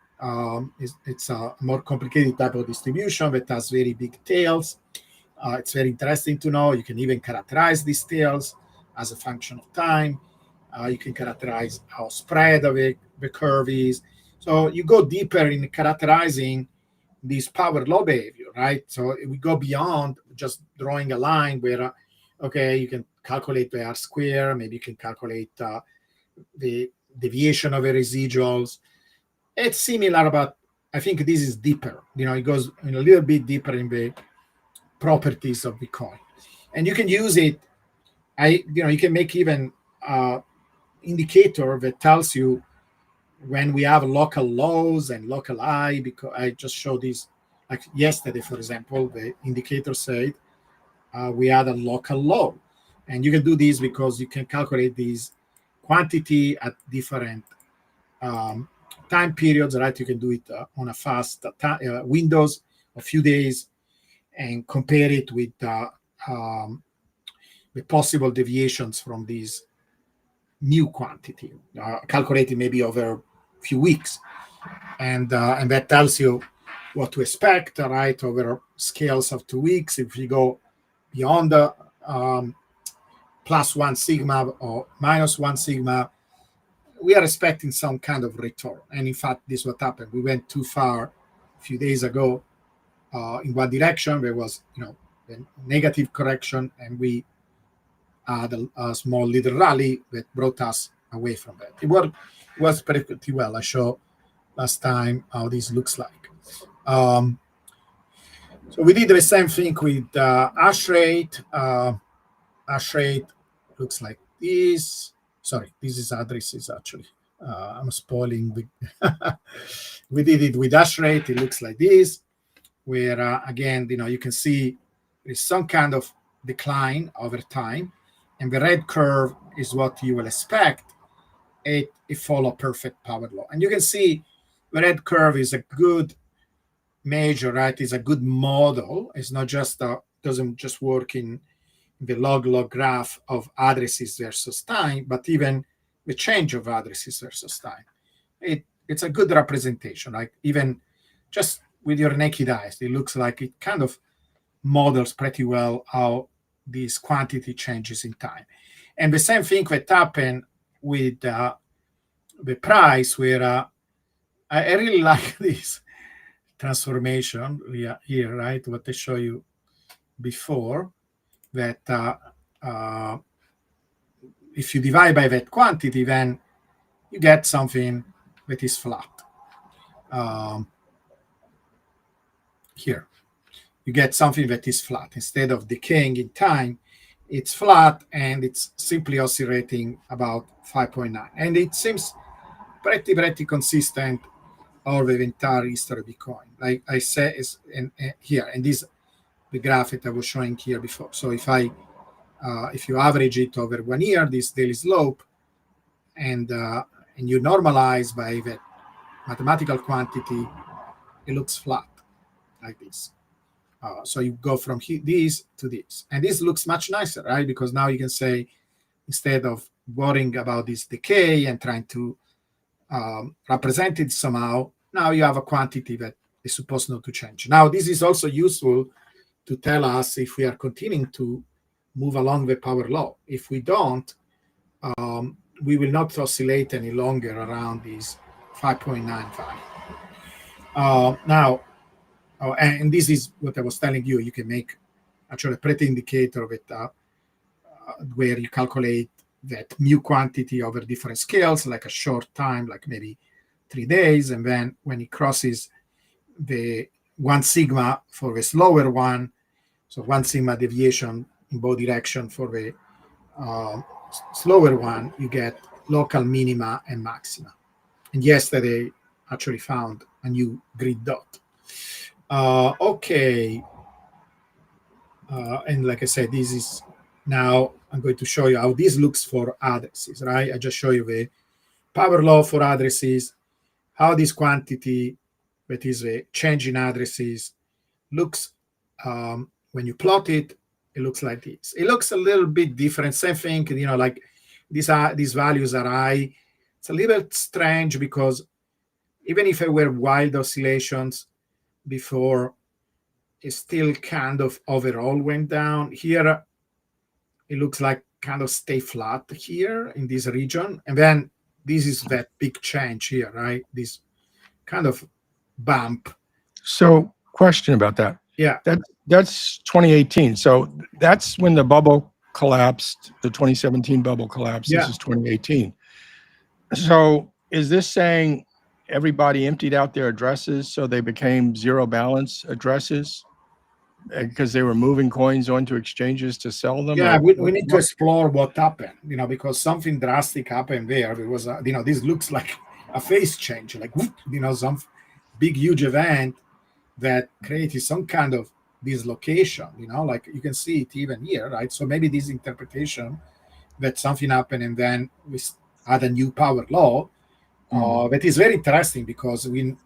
It's a more complicated type of distribution that has very big tails. It's very interesting to know. You can even characterize these tails as a function of time. You can characterize how spread of the curve is. So you go deeper in characterizing this power law behavior, right? So we go beyond just drawing a line where, you can calculate the R square, maybe you can calculate the deviation of the residuals. It's similar, but I think this is deeper. It goes a little bit deeper in the properties of Bitcoin. And you can use it. You can make even indicator that tells you when we have local lows and local high, because I just showed this like yesterday, for example, the indicator said we had a local low. And you can do this because you can calculate these quantity at different time periods, right? You can do it on a fast windows, a few days, and compare it with the possible deviations from these new quantity, calculated maybe over a few weeks, and that tells you what to expect, right, over scales of 2 weeks. If you go beyond the plus 1 sigma or minus 1 sigma, we are expecting some kind of return. And in fact, this is what happened. We went too far a few days ago in one direction. There was, a negative correction, and we had a small little rally that brought us away from that. It was pretty well. I showed last time how this looks like. So we did the same thing with hash rate. Hash rate looks like this. Sorry, this is addresses actually. I'm spoiling. We did it with hash rate. It looks like this, where again, you can see there is some kind of decline over time, and the red curve is what you will expect. It follow perfect power law, and you can see the red curve is a good measure, right? It's a good model. It's not just doesn't just work in the log graph of addresses versus time, but even the change of addresses versus time. It's a good representation. Like even just with your naked eyes, it looks like it kind of models pretty well how this quantity changes in time. And the same thing that happened with the price, where I really like this transformation here, right? What I show you before, that if you divide by that quantity, then you get something that is flat. Here, you get something that is flat. Instead of decaying in time, it's flat, and it's simply oscillating about 5.9. And it seems pretty consistent over the entire history of Bitcoin. Like I say, is here, and this the graph that I was showing here before. So if you average it over 1 year, this daily slope, and you normalize by that mathematical quantity, it looks flat like this. So you go from this to this, and this looks much nicer, right? Because now you can say, instead of worrying about this decay and trying to represent it somehow, now you have a quantity that is supposed not to change. Now, this is also useful to tell us if we are continuing to move along the power law. If we don't, we will not oscillate any longer around these 5.95. And this is what I was telling you. You can make actually a pretty indicator with where you calculate that mu quantity over different scales, like a short time, like maybe 3 days, and then when it crosses the 1 sigma for the slower one, so 1 sigma deviation in both directions for the slower one, you get local minima and maxima. And yesterday actually found a new grid dot. Okay. And like I said, this is now I'm going to show you how this looks for addresses, right? I just show you the power law for addresses, how this quantity, that is a change in addresses, looks when you plot it. It looks like this. It looks a little bit different. Same thing, like these values are high. It's a little bit strange because even if there were wild oscillations before, it still kind of overall went down. Here, it looks like kind of stay flat here in this region. And then this is that big change here, right? This kind of bump. So, question about that. Yeah. That's 2018. So that's when the bubble collapsed, the 2017 bubble collapsed. Yeah. This is 2018. So is this saying everybody emptied out their addresses so they became zero balance addresses because they were moving coins onto exchanges to sell them? Yeah, we need to explore what happened, because something drastic happened there. It was, this looks like a phase change, like, some big, huge event that created some kind of dislocation, like you can see it even here, right? So maybe this interpretation that something happened and then we had a new power law That is very interesting because we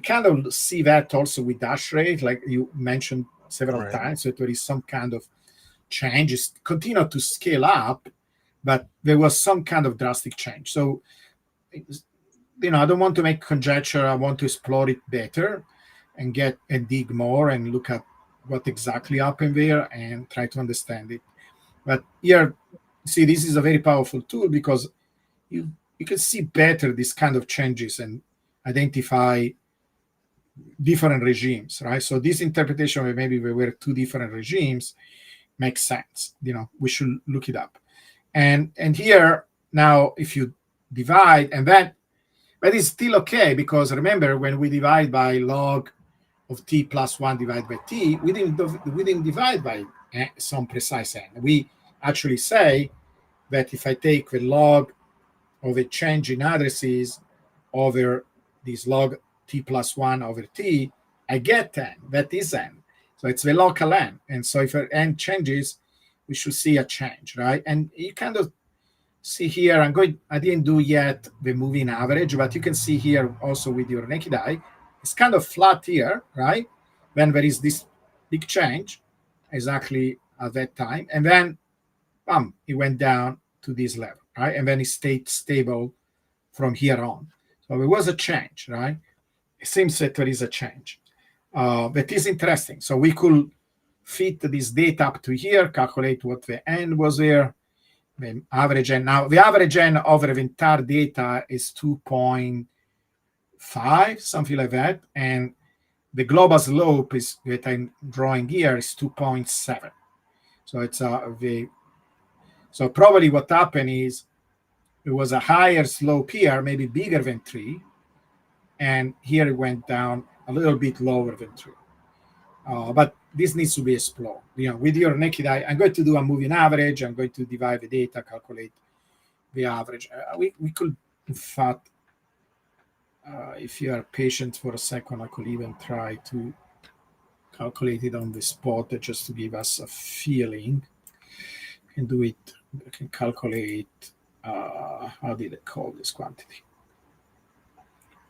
kind of see that also with dash rate, like you mentioned several times, that there is some kind of changes continue to scale up, but there was some kind of drastic change. So, I don't want to make conjecture. I want to explore it better and dig more and look at what exactly happened there and try to understand it. But here, see, this is a very powerful tool because you can see better these kind of changes and identify different regimes, right? So this interpretation where maybe there were two different regimes makes sense. We should look it up. And here now, if you divide, and that is still okay, because remember, when we divide by log of t plus 1 divided by t, we didn't divide by some precise n. We actually say that if I take the log of a change in addresses over this log t plus 1 over t, I get n. That is n. So it's the local n. And so if n changes, we should see a change, right? And you kind of see here, I didn't do yet the moving average, but you can see here also with your naked eye, it's kind of flat here, right? Then there is this big change exactly at that time. And then, bam, it went down to this level, right? And then it stayed stable from here on. So there was a change, right? It seems that there is a change. That is interesting. So we could fit this data up to here, calculate what the n was there, the average n. Now, the average n over the entire data is 2.5, something like that. And the global slope is that I'm drawing here is 2.7. So it's so probably what happened is it was a higher slope here, maybe bigger than 3. And here it went down a little bit lower than 3. But this needs to be explored. With your naked eye, I'm going to do a moving average. I'm going to divide the data, calculate the average. We could, in fact, if you are patient for a second, I could even try to calculate it on the spot just to give us a feeling. I can do it. I can calculate. How did I call this quantity?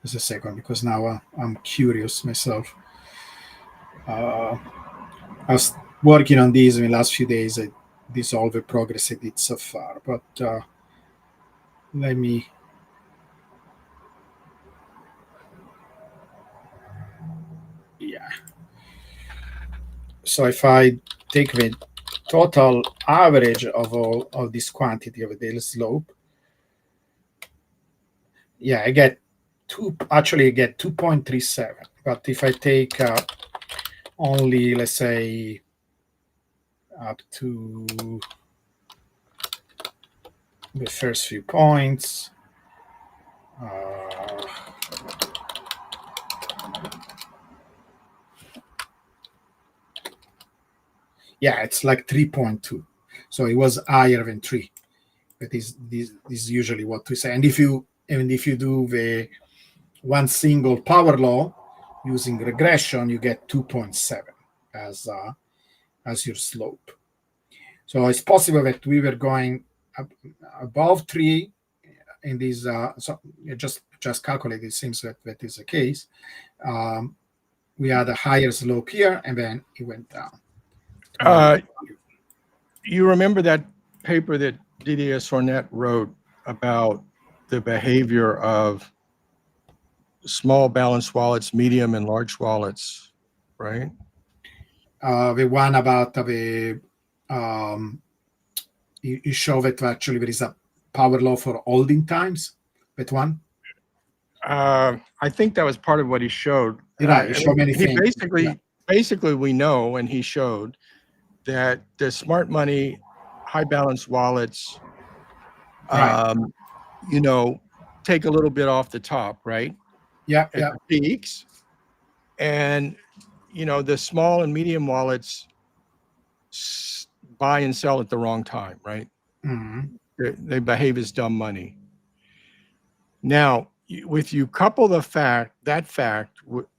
Just a second, because now I'm curious myself. I was working on these in the last few days. This all the progress I did so far, but let me. Yeah. So if I take the total average of all of this quantity of the daily slope, I get 2.37. But if I take only, let's say, up to the first few points, it's like 3.2. So it was higher than 3. That is this is usually what we say. And if you do the one single power law using regression, you get 2.7 as your slope. So it's possible that we were going above 3 in these. So just calculate. It seems that is the case. We had a higher slope here, and then it went down. You remember that paper that Didier Sornet wrote about the behavior of small balanced wallets, medium and large wallets, right? The one about the you show that actually there is a power law for holding times. That one. I think that was part of what he showed. Right, he showed many things. Basically, we know, and he showed that the smart money, high balance wallets, right. Take a little bit off the top, right? At the peaks, and the small and medium wallets buy and sell at the wrong time, right? Mm-hmm. They behave as dumb money. Now, with you couple that fact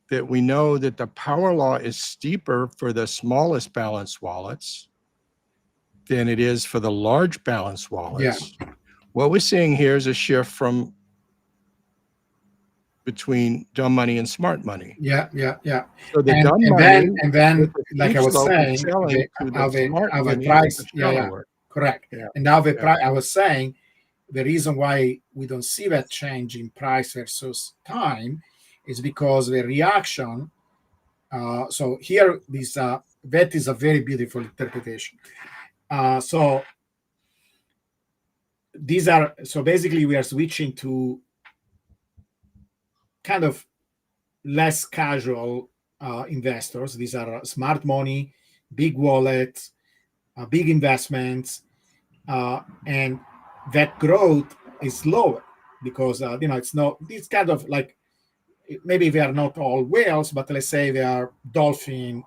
that we know that the power law is steeper for the smallest balance wallets than it is for the large balance wallets. What we're seeing here is a shift from between dumb money and smart money. Yeah. So the dumb And money then with the like steep I was slope is saying, selling to the smart the money with the price, shallower. correct. Yeah, And now the yeah. price, I was saying, the reason why we don't see that change in price versus time is because the reaction. So here, this that is a very beautiful interpretation. So these are so basically we are switching to kind of less casual investors. These are smart money, big wallets, big investments, and that growth is lower because it's not. It's kind of like maybe they are not all whales, but let's say they are dolphin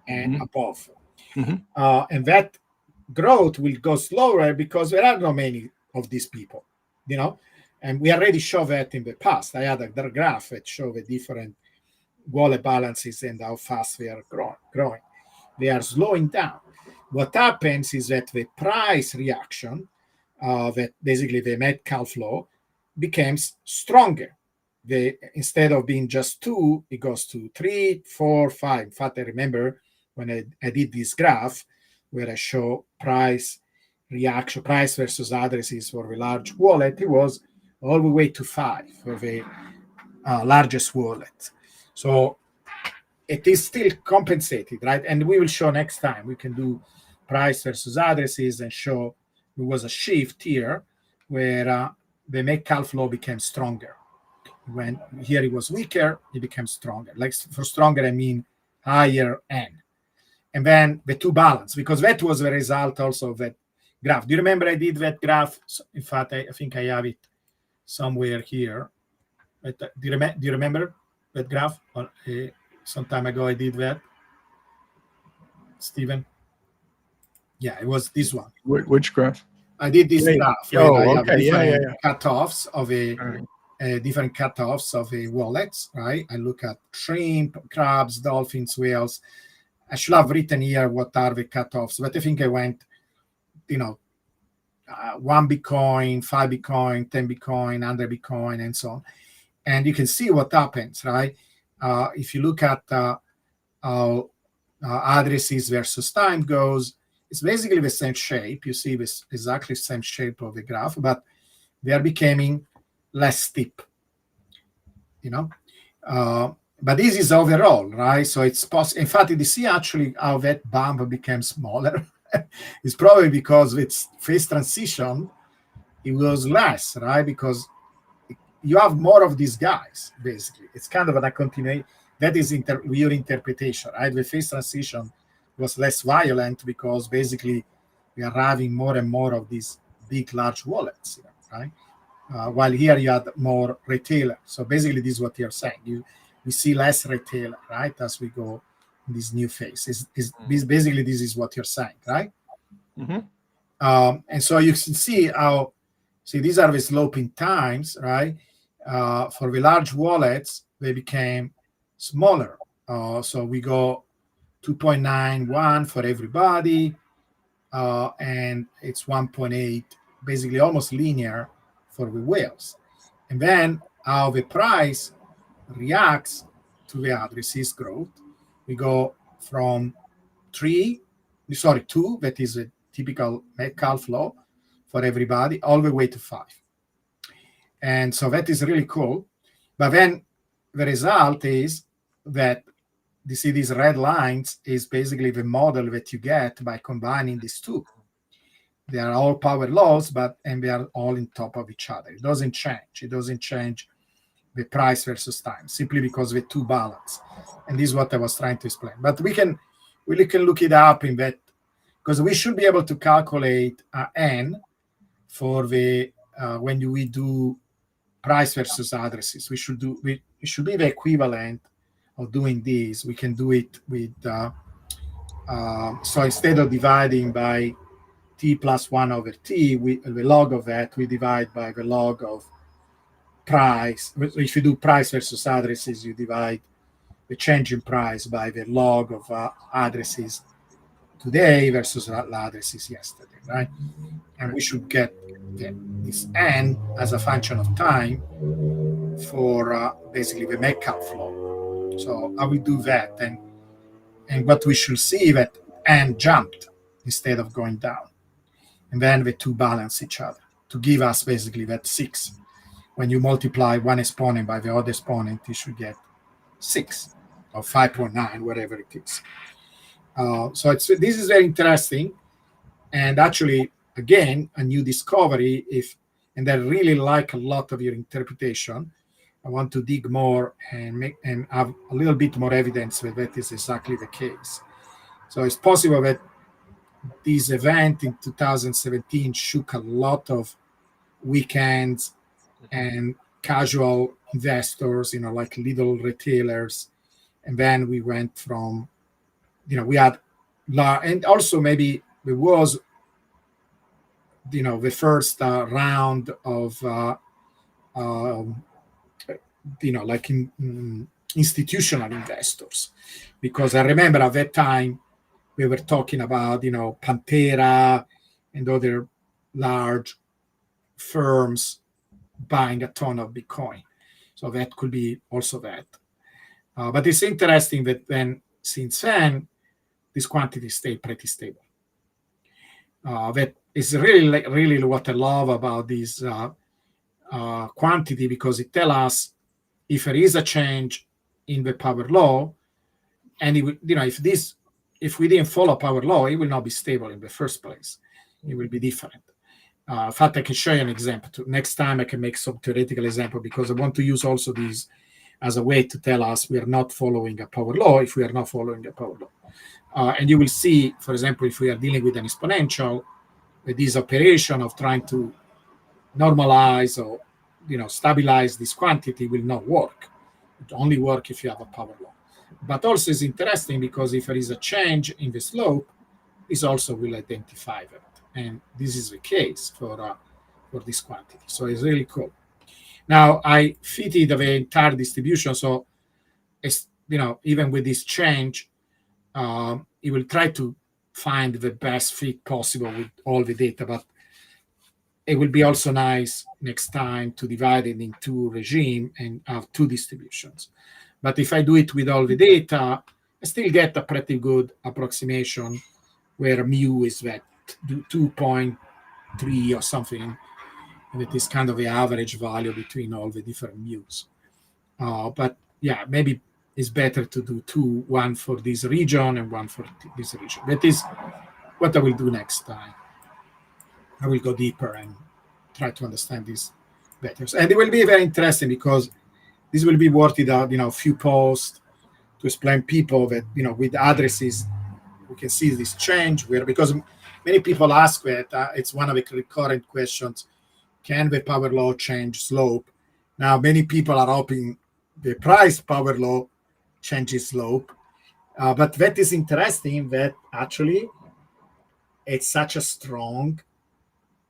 and Hmm. above, Hmm. and that growth will go slower because there are not many of these people, you know. And we already showed that in the past. I had a graph that showed the different wallet balances and how fast they are growing. They are slowing down. What happens is that the price reaction, that basically the Metcalfe law, becomes stronger. Instead of being just two, it goes to 3, 4, 5. In fact, I remember when I did this graph where I show price reaction, price versus addresses for the large wallet, it was all the way to 5 for the largest wallet. So it is still compensated, right? And we will show next time. We can do price versus addresses and show there was a shift here where the Metcalfe law became stronger. When here it was weaker, it became stronger. Like for stronger, I mean higher N. And then the two balance, because that was the result also of that graph. Do you remember I did that graph? In fact, I think I have it somewhere here. But, do you remember that graph? Or, some time ago I did that, Stephen. Yeah, it was this one. Which graph? I did this Yeah. graph where I Oh, have okay. Yeah, yeah, different yeah. cutoffs of All right. different cutoffs of a wallets, right? I look at shrimp, crabs, dolphins, whales. I should have written here what are the cutoffs, but I think I went, you know, 1 Bitcoin, 5 Bitcoin, 10 Bitcoin, 100 Bitcoin, and so on. And you can see what happens, right? If you look at how addresses versus time goes, it's basically the same shape. You see this exactly same shape of the graph, but they are becoming less steep, you know. But this is overall, right? So it's possible. In fact, you see actually how that bump became smaller. It's probably because it's phase transition, it was less, right? Because you have more of these guys, basically. It's kind of a continuation. That is your interpretation, right? The phase transition was less violent because basically we are having more and more of these big, large wallets, right? While here you had more retailer. So basically, this is what you're saying. We see less retailer, right, as we go in this new phase. Basically this is what you're saying, right? Mm-hmm. And so you can see how. See, these are the sloping times, right? For the large wallets, they became smaller. So we go 2.91 for everybody, and it's 1.8, basically almost linear for the whales. And then how the price reacts to the addresses growth. We go from 2, that is a typical Metcalfe law for everybody, all the way to 5. And so that is really cool. But then the result is that you see these red lines is basically the model that you get by combining these two. They are all power laws, and they are all in top of each other. It doesn't change. It doesn't change the price versus time, simply because the two balance. And this is what I was trying to explain. But we can look it up in that, because we should be able to calculate n for the when we do price versus addresses. It should be the equivalent of doing this. We can do it with so instead of dividing by t plus 1 over t, the log of that, we divide by the log of price. If you do price versus addresses, you divide the change in price by the log of addresses today versus the addresses yesterday, right? And we should get this n as a function of time for basically the Metcalfe flow. So I will do that, and what we should see that n jumped instead of going down, and then the two balance each other to give us basically that 6. When you multiply one exponent by the other exponent, you should get 6 or 5.9, whatever it is. So this is very interesting, and actually, again, a new discovery. And I really like a lot of your interpretation. I want to dig more and have a little bit more evidence that is exactly the case. So it's possible that this event in 2017 shook a lot of weekends and casual investors, like little retailers. And then we went from, we had, and also maybe there was, the first round of, like institutional investors. Because I remember at that time, we were talking about, Pantera and other large firms buying a ton of Bitcoin. So that could be also that. But it's interesting that then, since then, this quantity stayed pretty stable. That is really what I love about this quantity, because it tells us if there is a change in the power law, and if we didn't follow power law, it will not be stable in the first place. It will be different. In fact, I can show you an example. Next time I can make some theoretical example, because I want to use also these as a way to tell us we are not following a power law if we are not following a power law. And you will see, for example, if we are dealing with an exponential, with this operation of trying to normalize or stabilize this quantity will not work. It only works if you have a power law. But also it's interesting because if there is a change in the slope, this also will identify that. And this is the case for this quantity. So it's really cool. Now I fitted the entire distribution. So it's, even with this change, it will try to find the best fit possible with all the data. But it will be also nice next time to divide it in two regimes and have two distributions. But if I do it with all the data, I still get a pretty good approximation where mu is that 2.3 or something, and it is kind of the average value between all the different mu's. But yeah, maybe it's better to do two, one for this region and one for this region. That is what I will do next time. I will go deeper and try to understand this better. And it will be very interesting because this will be worth it out, a few posts to explain people that, with addresses, we can see this change because many people ask that it's one of the recurrent questions. Can the power law change slope? Now, many people are hoping the price power law changes slope. But that is interesting that actually it's such a strong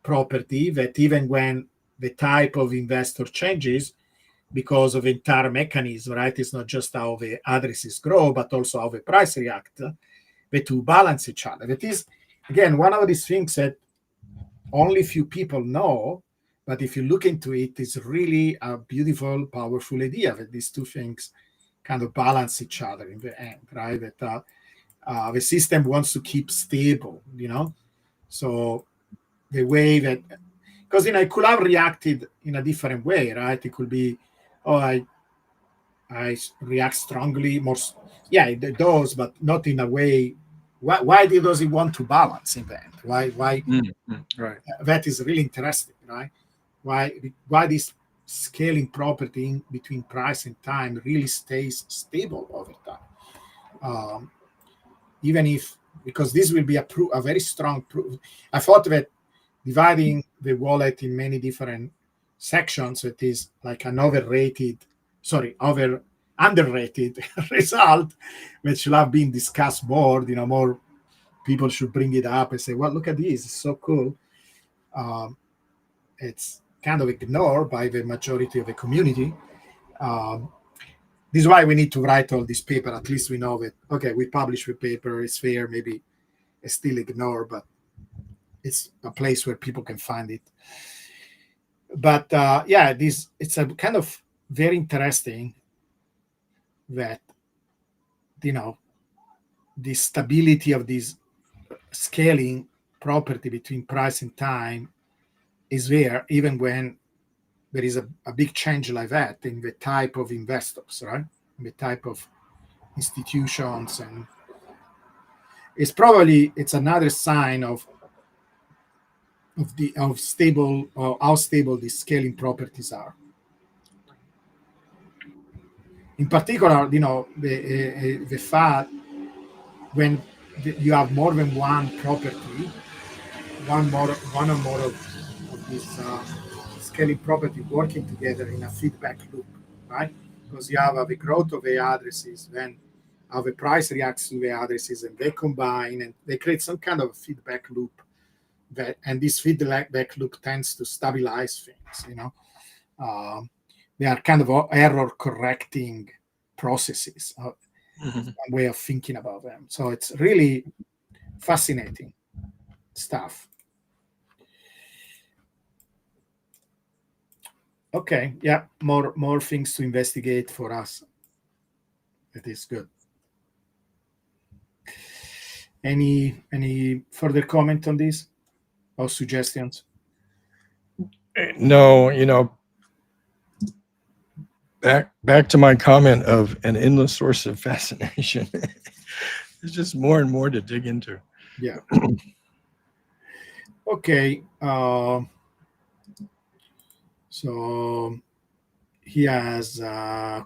property that even when the type of investor changes, because of the entire mechanism, right? It's not just how the addresses grow, but also how the price react. The two balance each other. That is, again, one of these things that only few people know, but if you look into it, it's really a beautiful, powerful idea that these two things kind of balance each other in the end, right? That the system wants to keep stable, So the way that, because it could have reacted in a different way, right? It could be, I react strongly, more. Yeah, it does, but not in a way. Why does it want to balance in the end? Why? Right. That is really interesting, right? Why this scaling property between price and time really stays stable over time, even if, because this will be a very strong proof. I thought that dividing the wallet in many different sections, it is like an underrated result, which should have been discussed more. More people should bring it up and say, well, look at this, it's so cool. It's kind of ignored by the majority of the community. This is why we need to write all this paper. At least we know that, okay, we publish the paper, it's fair, maybe is still ignored, but it's a place where people can find it. But it's a kind of very interesting that, the stability of this scaling property between price and time is there, even when there is a big change like that in the type of investors, right? In the type of institutions, and it's another sign of stable, or how stable these scaling properties are. In particular, the fact when you have more than one property, one or more of these scaling property working together in a feedback loop, right? Because you have the growth of the addresses, then how the price reacts to the addresses, and they combine and they create some kind of feedback loop. And this feedback loop tends to stabilize things. They are kind of error correcting processes. One way of thinking about them. So it's really fascinating stuff. Okay, yeah, more things to investigate for us. That is good. Any further comment on this or suggestions? No, back to my comment of an endless source of fascination. There's just more and more to dig into. Yeah. Okay. So he has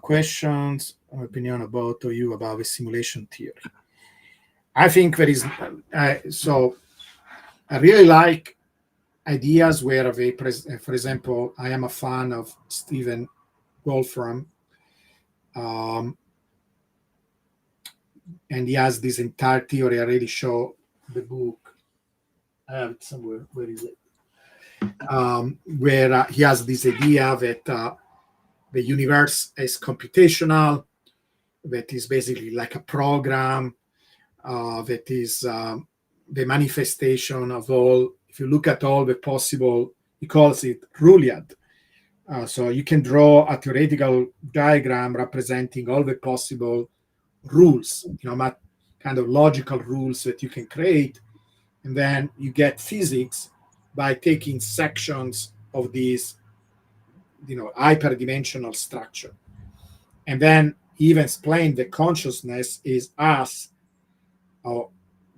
questions, opinion about you about the simulation theory. I think there is. So I really like ideas where for example, I am a fan of Stephen Wolfram, and he has this entire theory. I already show the book. I have it somewhere. Where is it? Where he has this idea that the universe is computational, that is basically like a program, that is the manifestation of all. If you look at all the possible, he calls it Ruliad. So you can draw a theoretical diagram representing all the possible rules, kind of logical rules that you can create. And then you get physics by taking sections of these, hyperdimensional structure. And then he even explained that consciousness is us, or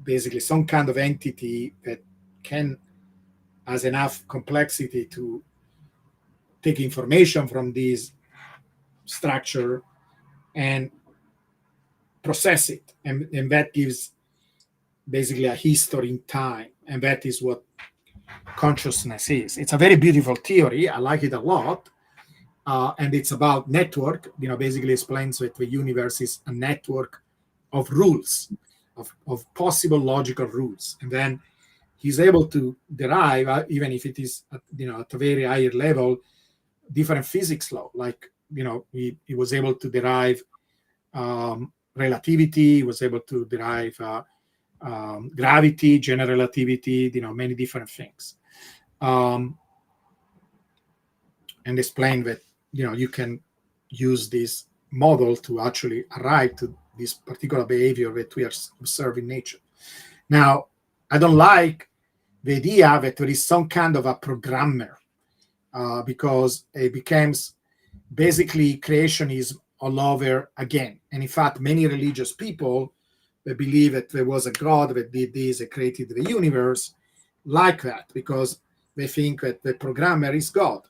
basically some kind of entity that has enough complexity to take information from this structure and process it. And that gives basically a history in time. And that is what consciousness is. It's a very beautiful theory. I like it a lot. And it's about network, basically explains that the universe is a network of rules, of possible logical rules. And then he's able to derive, even if it is at a very higher level, different physics law. Like, he was able to derive relativity, he was able to derive gravity, general relativity, many different things. And explain that, you can use this model to actually arrive to this particular behavior that we are observing in nature. Now, I don't like the idea that there is some kind of a programmer, because it becomes basically creationism all over again. And in fact, many religious people, they believe that there was a God that did this and created the universe like that, because they think that the programmer is God.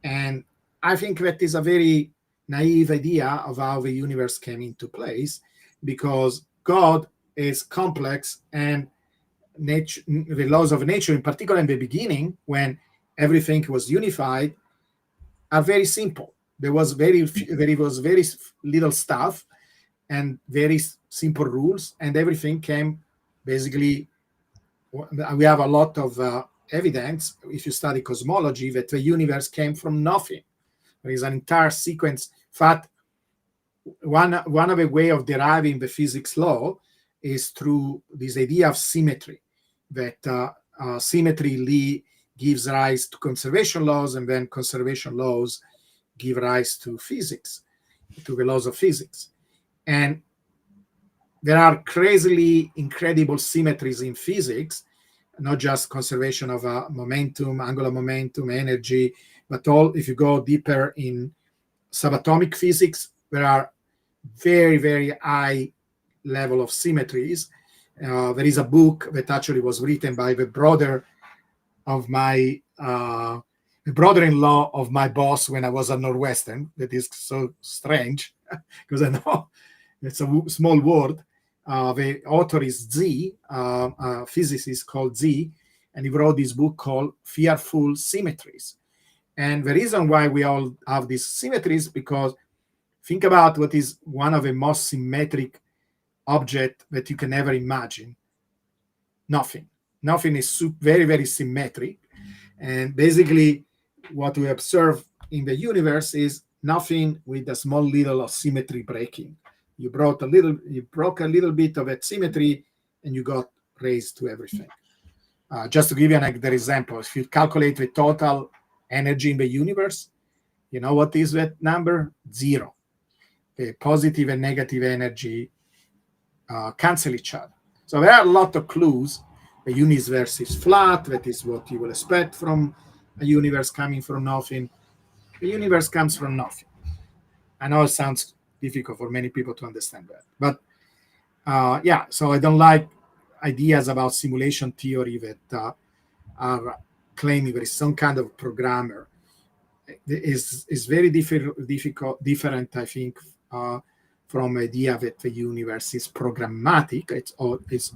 And I think that is a very naive idea of how the universe came into place, because God is complex, and nature, the laws of nature, in particular in the beginning, when everything was unified, are very simple. There was very little stuff and very simple rules, and everything came basically. We have a lot of evidence, if you study cosmology, that the universe came from nothing. There is an entire sequence. In fact, one of the way of deriving the physics law is through this idea of symmetry, that symmetry gives rise to conservation laws, and then conservation laws give rise to physics, to the laws of physics. And there are crazily incredible symmetries in physics, not just conservation of momentum, angular momentum, energy, but all, if you go deeper in subatomic physics, there are very, very high level of symmetries. There is a book that actually was written by the brother of my the brother-in-law of my boss when I was at Northwestern. That is so strange because I know it's a small word. The author is Z, a physicist called Z, and he wrote this book called Fearful Symmetries. And the reason why we all have these symmetries, because think about what is one of the most symmetric object that you can ever imagine. Nothing. Nothing is very, very symmetric. And basically, what we observe in the universe is nothing with a small little of symmetry breaking. You broke a little bit of that symmetry, and you got raised to everything. Just to give you another example, if you calculate the total energy in the universe, you know what is that number? Zero. The positive and negative energy cancel each other. So there are a lot of clues. The universe is flat. That is what you will expect from a universe coming from nothing. The universe comes from nothing. I know it sounds difficult for many people to understand that, but yeah. So I don't like ideas about simulation theory that are claiming there is some kind of programmer. Is very different, I think, from the idea that the universe is programmatic. It's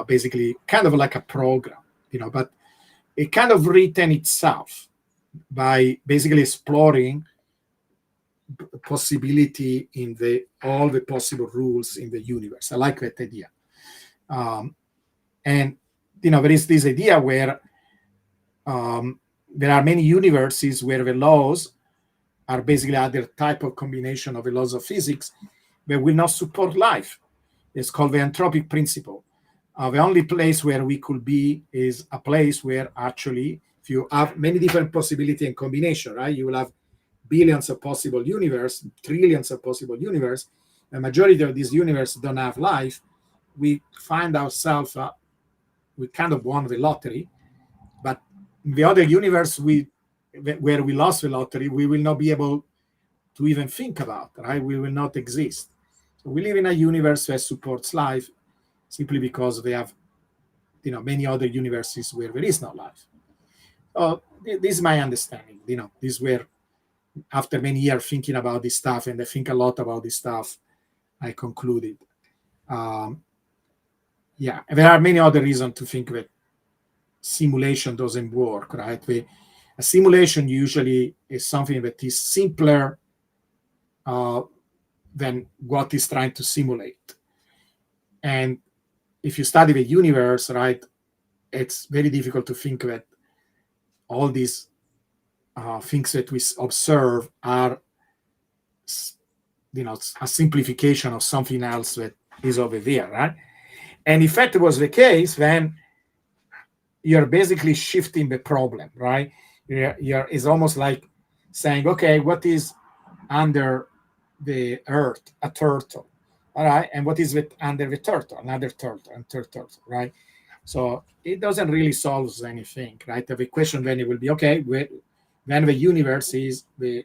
basically kind of like a program, but it kind of written itself by basically exploring possibility in all the possible rules in the universe. I like that idea. And there is this idea where there are many universes where the laws are basically other type of combination of the laws of physics that will not support life. It's called the entropic principle. The only place where we could be is a place where actually, if you have many different possibility and combination, right, you will have billions of possible universe, trillions of possible universe. The majority of these universe don't have life. We find ourselves, we kind of won the lottery, but in the other universe, where we lost the lottery, we will not be able to even think about, right? We will not exist. So we live in a universe that supports life simply because they have, many other universes where there is no life. This is my understanding. This is where, after many years thinking about this stuff, and I think a lot about this stuff, I concluded. Yeah, and there are many other reasons to think that simulation doesn't work, right? A simulation usually is something that is simpler than what is trying to simulate. And if you study the universe, right, it's very difficult to think that all these things that we observe are, a simplification of something else that is over there, right? And if that was the case, then you're basically shifting the problem, right? It's almost like saying, okay, what is under the earth? A turtle, all right? And what is under the turtle? Another turtle, and third turtle, right? So it doesn't really solve anything, right? The question then it will be, okay, then the universe is the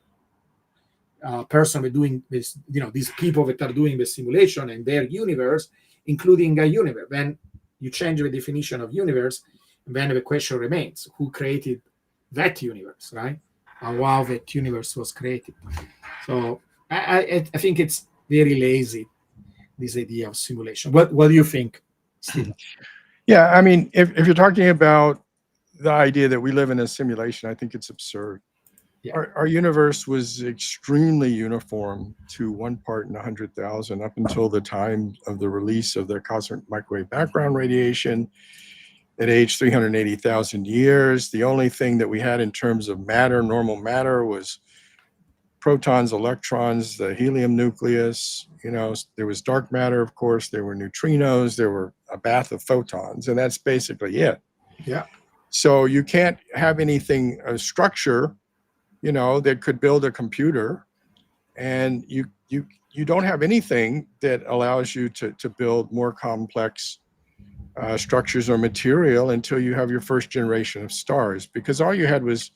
person doing this, these people that are doing the simulation and their universe, including a universe. Then you change the definition of universe, and then the question remains: who created that universe, right? And how that universe was created. So I think it's very lazy, this idea of simulation. What do you think, Stephen? Yeah, I mean, if you're talking about the idea that we live in a simulation, I think it's absurd. Yeah. Our universe was extremely uniform to 1 part in 100,000 up until the time of the release of the cosmic microwave background radiation at age 380,000 years. The only thing that we had in terms of matter, normal matter, was protons, electrons, the helium nucleus. There was dark matter, of course. There were neutrinos. There were a bath of photons, and that's basically it. Yeah. So you can't have anything, a structure, that could build a computer, and you don't have anything that allows you to build more complex structures or material until you have your first generation of stars, because all you had was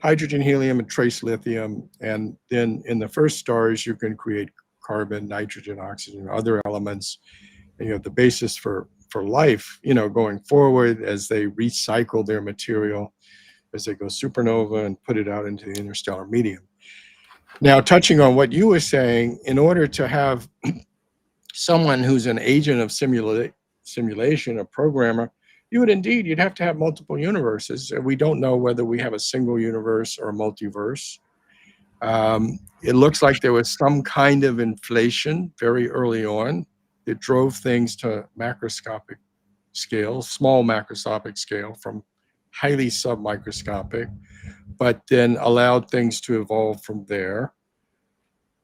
hydrogen, helium, and trace lithium. And then in the first stars, you can create carbon, nitrogen, oxygen, other elements. And you have the basis for life, going forward as they recycle their material, as they go supernova and put it out into the interstellar medium. Now, touching on what you were saying, in order to have someone who's an agent of simulation, a programmer, you'd have to have multiple universes. We don't know whether we have a single universe or a multiverse. It looks like there was some kind of inflation very early on that drove things to macroscopic scale, small macroscopic scale, from highly submicroscopic, but then allowed things to evolve from there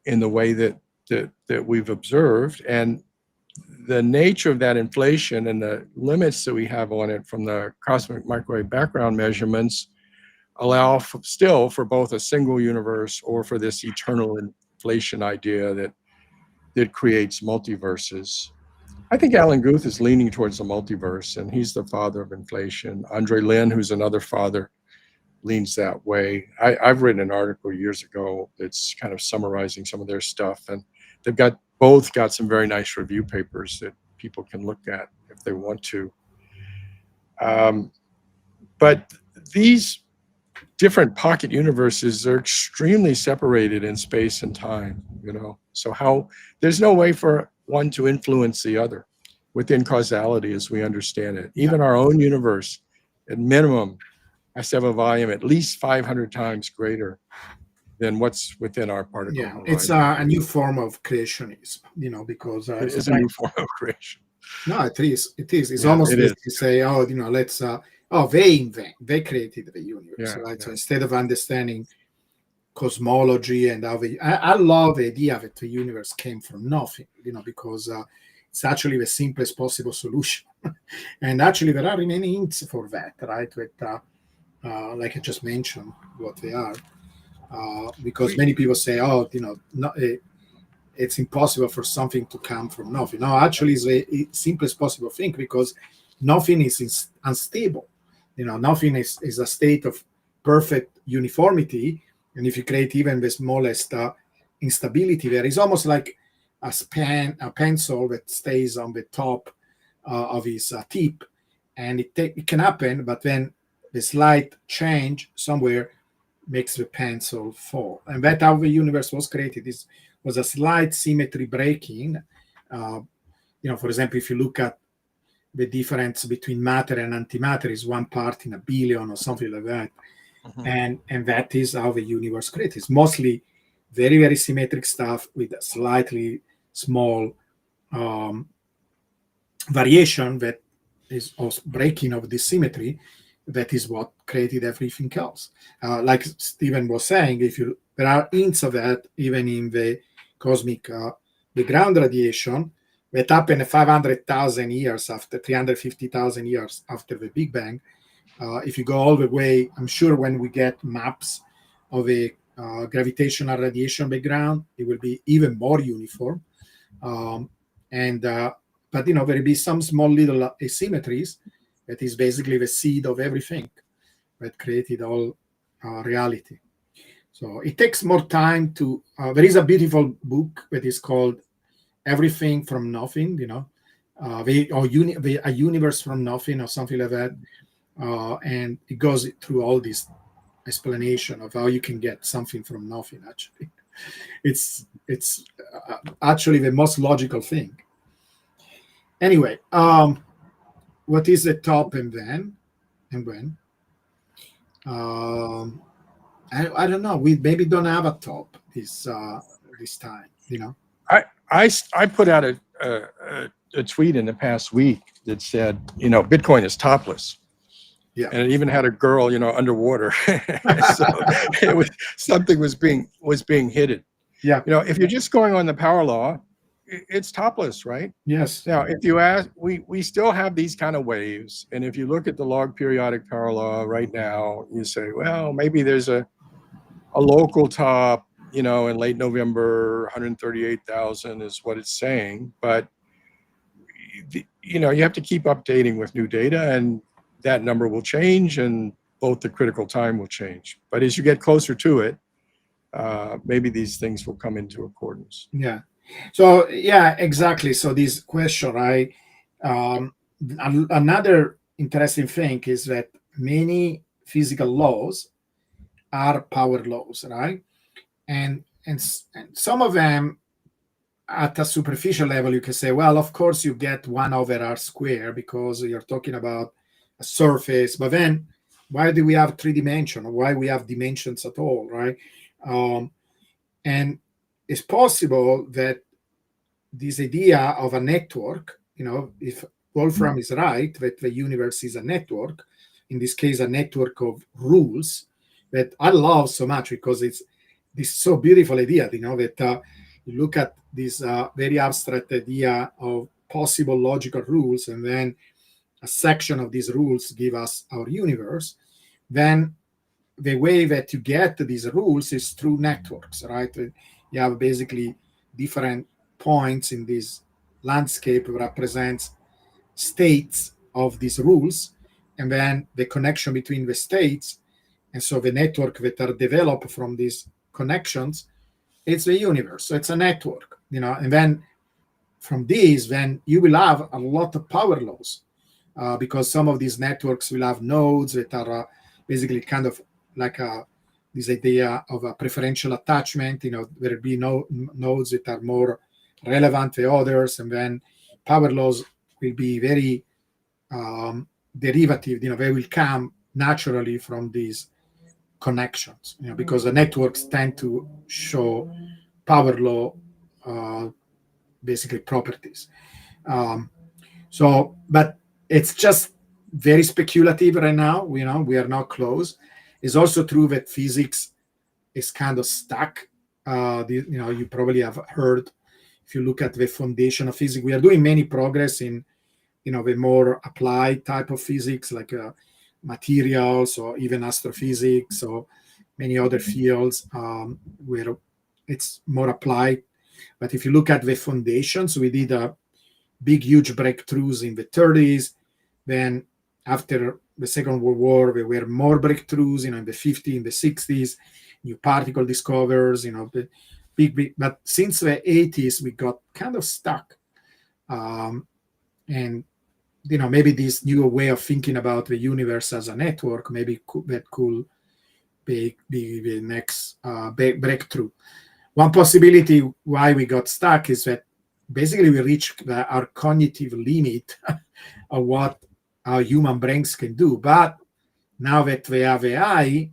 in the way that we've observed. And the nature of that inflation and the limits that we have on it from the cosmic microwave background measurements allow still for both a single universe or for this eternal inflation idea that creates multiverses. I think Alan Guth is leaning towards the multiverse, and he's the father of inflation. Andre Lin, who's another father, leans that way. I've written an article years ago that's kind of summarizing some of their stuff, and they've both got some very nice review papers that people can look at if they want to. But these different pocket universes are extremely separated in space and time, so there's no way for one to influence the other within causality as we understand it. Even our own universe, at minimum, has to have a volume at least 500 times greater than what's within our particle. Yeah, it's a new form of creationism, because it's a new form of creation. No, it is. It's almost like you say, let's. They created the universe, right? So instead of understanding cosmology and how I love the idea that the universe came from nothing, because it's actually the simplest possible solution. And actually, there are many hints for that, right? With like I just mentioned, what they are. Because many people say, it's impossible for something to come from nothing. No, actually, it's the simplest possible thing, because nothing is unstable. Nothing is a state of perfect uniformity. And if you create even the smallest instability there, it's almost like a pencil that stays on the top of his tip. And it can happen, but then the slight change somewhere makes the pencil fall. And that's how the universe was created. This was a slight symmetry breaking. For example, if you look at the difference between matter and antimatter, is 1 part in a billion or something like that. Mm-hmm. And that is how the universe created. It's mostly very, very symmetric stuff with a slightly small variation that is also breaking of this symmetry. That is what created everything else. Like Stephen was saying, there are hints of that even in the cosmic background radiation that happened 500,000 years after, 350,000 years after the Big Bang. If you go all the way, I'm sure when we get maps of a gravitational radiation background, it will be even more uniform. But there will be some small little asymmetries. That is basically the seed of everything that created all reality. So it takes more time to. There is a beautiful book that is called "Everything from Nothing." A universe from nothing, or something like that. And it goes through all this explanation of how you can get something from nothing. Actually, it's actually the most logical thing. Anyway. What is the top and then and when? I don't know. We maybe don't have a top this time. I put out a tweet in the past week that said, Bitcoin is topless. Yeah. and it even had a girl, underwater. So it was something was being hidden. Yeah. If you're just going on the power law, it's topless, right? Yes. Now, if you ask, we still have these kind of waves, and if you look at the log periodic power law right now, you say, well, maybe there's a local top, in late November, 138,000 is what it's saying, but you have to keep updating with new data, and that number will change, and both the critical time will change. But as you get closer to it, maybe these things will come into accordance. Yeah. So yeah, exactly. So this question, right? Another interesting thing is that many physical laws are power laws, right? And some of them, at a superficial level, you can say, well, of course you get 1/r² because you're talking about a surface. But then, why do we have 3 dimension? Or why we have dimensions at all, right? And it's possible that this idea of a network, if Wolfram is right, that the universe is a network, in this case, a network of rules, that I love so much because it's this so beautiful idea, that you look at this very abstract idea of possible logical rules, and then a section of these rules give us our universe. Then the way that you get these rules is through networks, right? You have basically different points in this landscape represents states of these rules, and then the connection between the states, and so the network that are developed from these connections, it's the universe. So it's a network, and then from these, then you will have a lot of power laws, because some of these networks will have nodes that are basically kind of like this idea of a preferential attachment. There will be nodes that are more relevant than others, and then power laws will be very derivative. They will come naturally from these connections. Because the networks tend to show power law basically properties. But it's just very speculative right now. We are not close. It's also true that physics is kind of stuck. You probably have heard, if you look at the foundation of physics, we are doing many progress in, the more applied type of physics, like materials or even astrophysics or many other fields where it's more applied. But if you look at the foundations, we did a big, huge breakthroughs in the 30s. Then after the Second World War, there were more breakthroughs, in the 50s, in the 60s, new particle discoveries, the big. But since the 80s, we got kind of stuck. And, maybe this new way of thinking about the universe as a network, maybe that could be the next breakthrough. One possibility why we got stuck is that basically we reached our cognitive limit of what our human brains can do. But now that we have AI,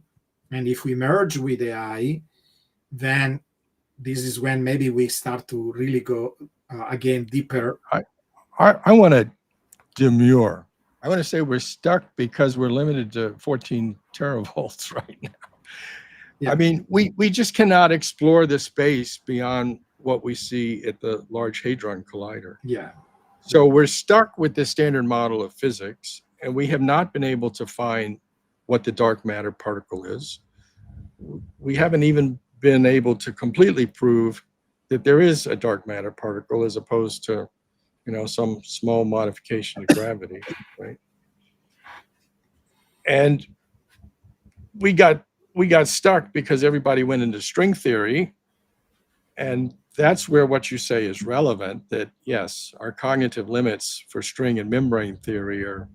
and if we merge with AI, then this is when maybe we start to really go again deeper. I want to demur. I want to say we're stuck because we're limited to 14 teravolts right now. Yeah. I mean, we just cannot explore the space beyond what we see at the Large Hadron Collider. Yeah. So we're stuck with the standard model of physics, and we have not been able to find what the dark matter particle is. We haven't even been able to completely prove that there is a dark matter particle as opposed to, some small modification of gravity, right? And we got stuck because everybody went into string theory, and that's where what you say is relevant, that yes, our cognitive limits for string and membrane theory are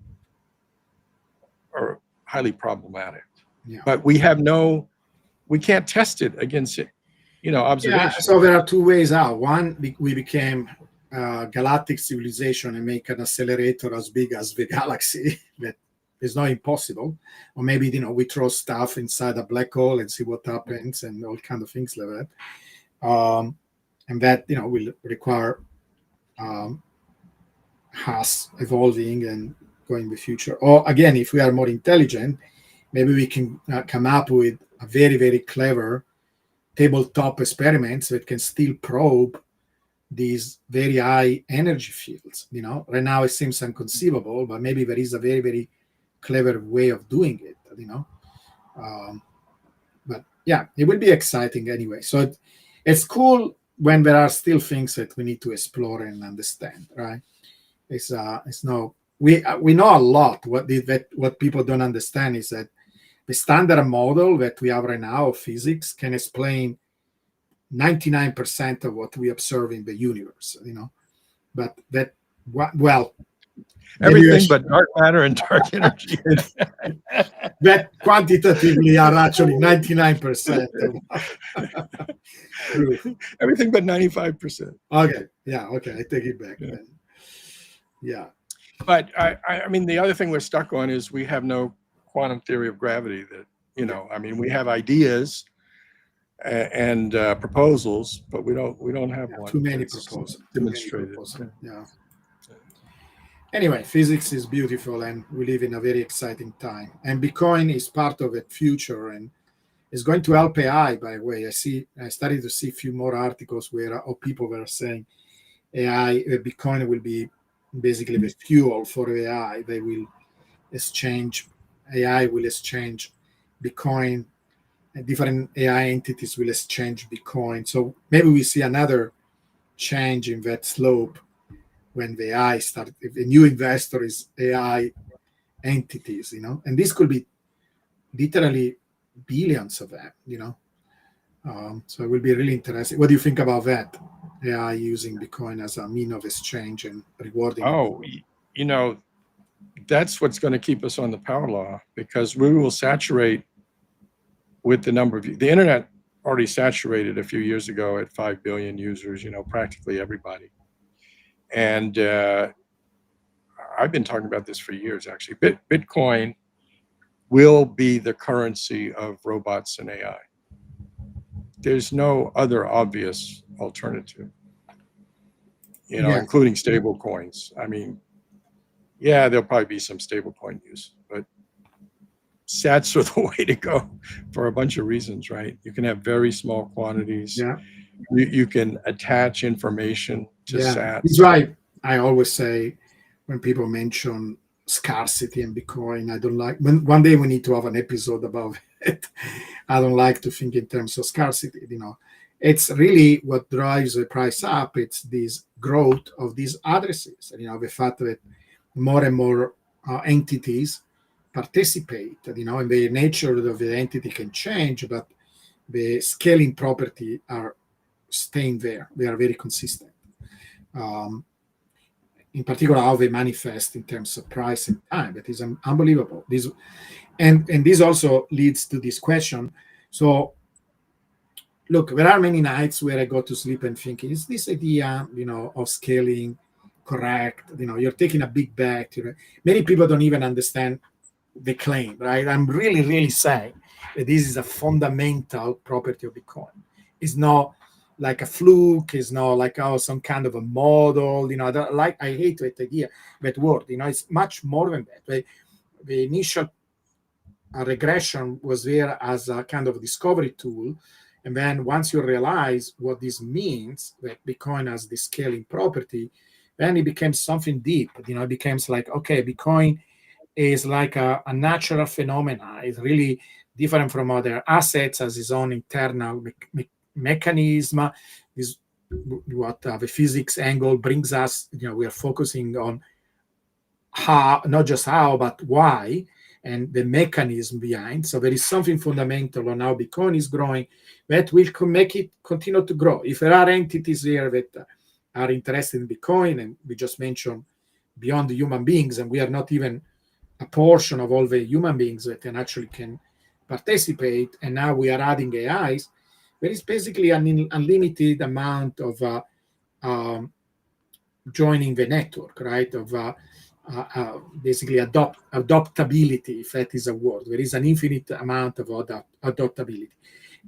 highly problematic. Yeah. But we can't test it against observation. Yeah. So there are two ways out. One, we became galactic civilization and make an accelerator as big as the galaxy. That is not impossible. Or maybe we throw stuff inside a black hole and see what happens, and all kind of things like that. And that will require us evolving and going in the future. Or again, if we are more intelligent, maybe we can come up with a very, very clever tabletop experiments that can still probe these very high energy fields. Right now it seems inconceivable, but maybe there is a very, very clever way of doing it. But yeah, it will be exciting anyway. So it's cool when there are still things that we need to explore and understand, right? It's no we know a lot. What people don't understand is that the standard model that we have right now of physics can explain 99% of what we observe in the universe, but well, Everything but dark matter and dark energy. that quantitatively are actually 99% true. Everything but 95%. Okay, I take it back then. Yeah. But I mean, the other thing we're stuck on is we have no quantum theory of gravity that, I mean, we have ideas and proposals, but we don't have one. Too many proposals. Demonstrated. Yeah. Anyway, physics is beautiful, and we live in a very exciting time. And Bitcoin is part of the future, and is going to help AI. By the way, I started to see a few more articles where people were saying Bitcoin will be basically the fuel for AI. AI will exchange Bitcoin. Different AI entities will exchange Bitcoin. So maybe we see another change in that slope when the AI start. If a new investor is AI entities, and this could be literally billions of them, so it will be really interesting. What do you think about that? AI using Bitcoin as a mean of exchange and rewarding. Oh, that's what's going to keep us on the power law, because we will saturate with the number of the internet already saturated a few years ago at 5 billion users, practically everybody. And I've been talking about this for years, actually. Bitcoin will be the currency of robots and AI. There's no other obvious alternative, including stable coins. I mean, yeah, there'll probably be some stable coin use, but sats are the way to go for a bunch of reasons, right? You can have very small quantities. Yeah. You can attach information to sats. That's right. I always say when people mention scarcity and Bitcoin, I don't like. One day we need to have an episode about it. I don't like to think in terms of scarcity. It's really what drives the price up. It's this growth of these addresses. The fact that more and more entities participate. And the nature of the entity can change, but the scaling property are staying there. They are very consistent. In particular, how they manifest in terms of price and time. That is unbelievable. And this also leads to this question. So, look, there are many nights where I go to sleep and think, is this idea, of scaling correct? You're taking a big bet. Many people don't even understand the claim, right? I'm really, really saying that this is a fundamental property of Bitcoin. It's not like a fluke. It's not like some kind of a model. I hate that idea, that word. It's much more than that. Right? The initial regression was there as a kind of discovery tool, and then once you realize what this means, that Bitcoin has the scaling property, then it becomes something deep. It becomes like, okay, Bitcoin is like a natural phenomena. It's really different from other assets, as its own internal mechanism. Is what the physics angle brings us. We are focusing on how, not just how, but why, and the mechanism behind. So there is something fundamental on how Bitcoin is growing that will make it continue to grow. If there are entities here that are interested in Bitcoin, and we just mentioned beyond the human beings, and we are not even a portion of all the human beings that can participate, and now we are adding AIs, there is basically an unlimited amount of joining the network, right? Of basically adoptability, if that is a word. There is an infinite amount of adoptability.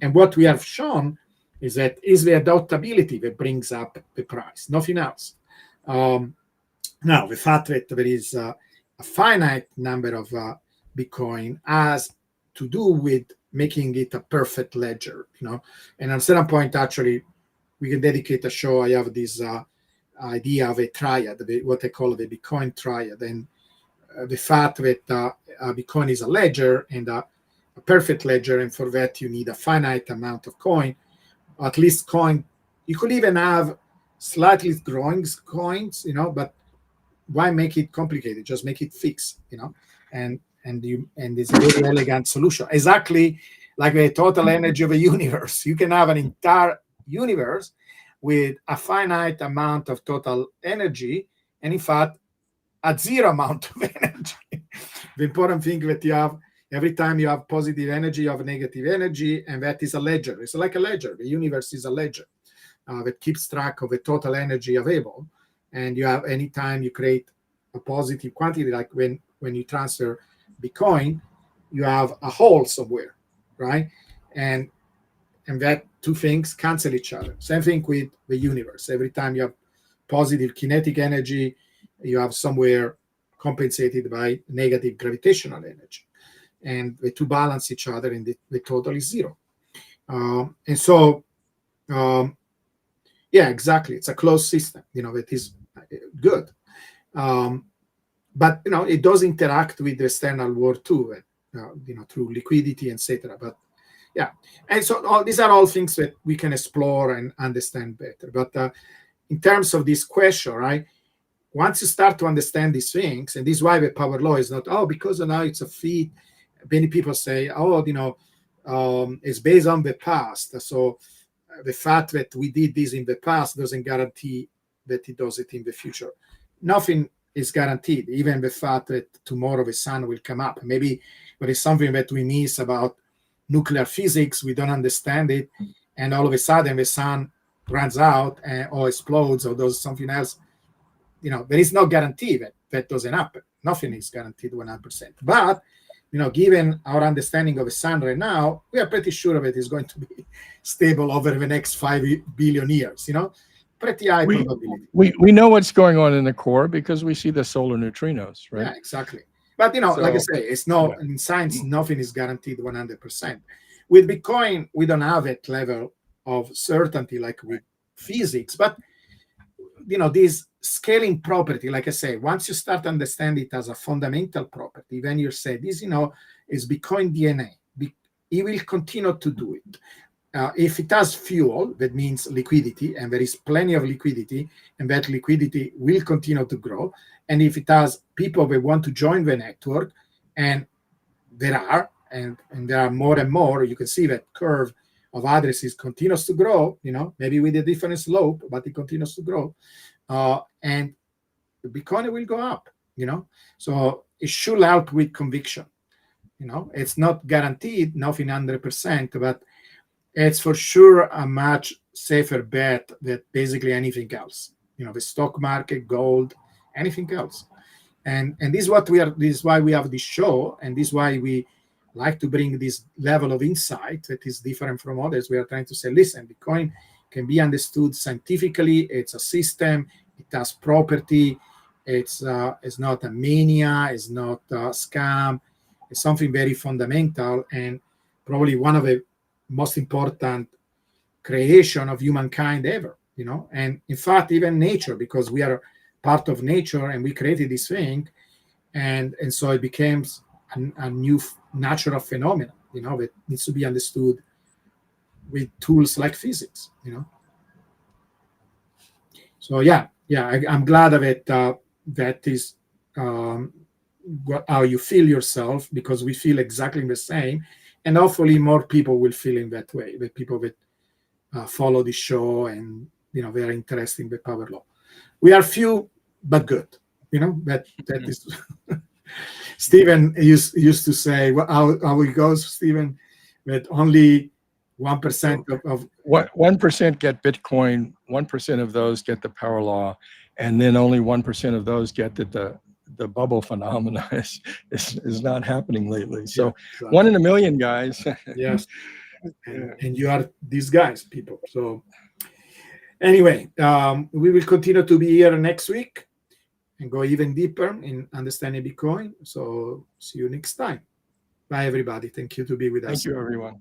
And what we have shown is that is the adoptability that brings up the price, nothing else. Now, the fact that there is a finite number of Bitcoin has to do with making it a perfect ledger, And at a certain point, actually, we can dedicate a show. I have this idea of a triad, what I call the Bitcoin triad, and the fact that Bitcoin is a ledger and a perfect ledger, and for that you need a finite amount of coin, at least coin. You could even have slightly growing coins, but why make it complicated? Just make it fixed, and it's a very elegant solution. Exactly like the total energy of a universe. You can have an entire universe with a finite amount of total energy, and in fact, a zero amount of energy. The important thing that you have, every time you have positive energy, you have negative energy, and that is a ledger. It's like a ledger. The universe is a ledger that keeps track of the total energy available. And you have, anytime you create a positive quantity, like when you transfer Bitcoin, you have a hole somewhere, right? And that two things cancel each other. Same thing with the universe. Every time you have positive kinetic energy, you have somewhere compensated by negative gravitational energy. And the two balance each other, and the total is zero. And so, yeah, exactly. It's a closed system, that is good. But, it does interact with the external world too, through liquidity, etc. But yeah, and so these are all things that we can explore and understand better. But in terms of this question, right, once you start to understand these things, and this is why the power law is not, because now it's a feat. Many people say, it's based on the past. So the fact that we did this in the past doesn't guarantee that it does it in the future. Nothing is guaranteed, even the fact that tomorrow the sun will come up. Maybe there is something that we miss about nuclear physics, we don't understand it, and all of a sudden the sun runs out or explodes or does something else. There is no guarantee that doesn't happen. Nothing is guaranteed 100%. But given our understanding of the sun right now, we are pretty sure that it's going to be stable over the next 5 billion years. Pretty high probability. We know what's going on in the core because we see the solar neutrinos, right? Yeah, exactly. But like I say, it's in science, nothing is guaranteed 100%. With Bitcoin, we don't have that level of certainty like with physics. But this scaling property, like I say, once you start to understand it as a fundamental property, then you say this, is Bitcoin DNA. It will continue to do it. If it has fuel, that means liquidity, and there is plenty of liquidity, and that liquidity will continue to grow. And if it has people that want to join the network, and there are, and there are more and more, you can see that curve of addresses continues to grow, maybe with a different slope, but it continues to grow. And Bitcoin will go up, So it should help with conviction. It's not guaranteed, nothing 100%, but it's for sure a much safer bet than basically anything else. The stock market, gold, anything else. And this is what we are. This is why we have this show, and this is why we like to bring this level of insight that is different from others. We are trying to say, listen, Bitcoin can be understood scientifically. It's a system. It has property. It's not a mania. It's not a scam. It's something very fundamental, and probably one of the most important creation of humankind ever, and in fact even nature, because we are part of nature and we created this thing, and so it becomes a new natural phenomenon, that needs to be understood with tools like physics, So I'm glad of it. That is how you feel yourself, because we feel exactly the same. And hopefully more people will feel in that way, the people that follow the show and, they are interested in the power law. We are few, but good. That is. Stephen used to say, how it goes, Stephen, that only 1% of 1% get Bitcoin, 1% of those get the power law, and then only 1% of those get that the bubble phenomena is not happening lately. So yeah, exactly. 1 in a million, guys. Yes. And you are these guys, people. So anyway, we will continue to be here next week. and go even deeper in understanding Bitcoin. So see you next time. Bye, everybody. Thank you to be with us. Thank you, everyone.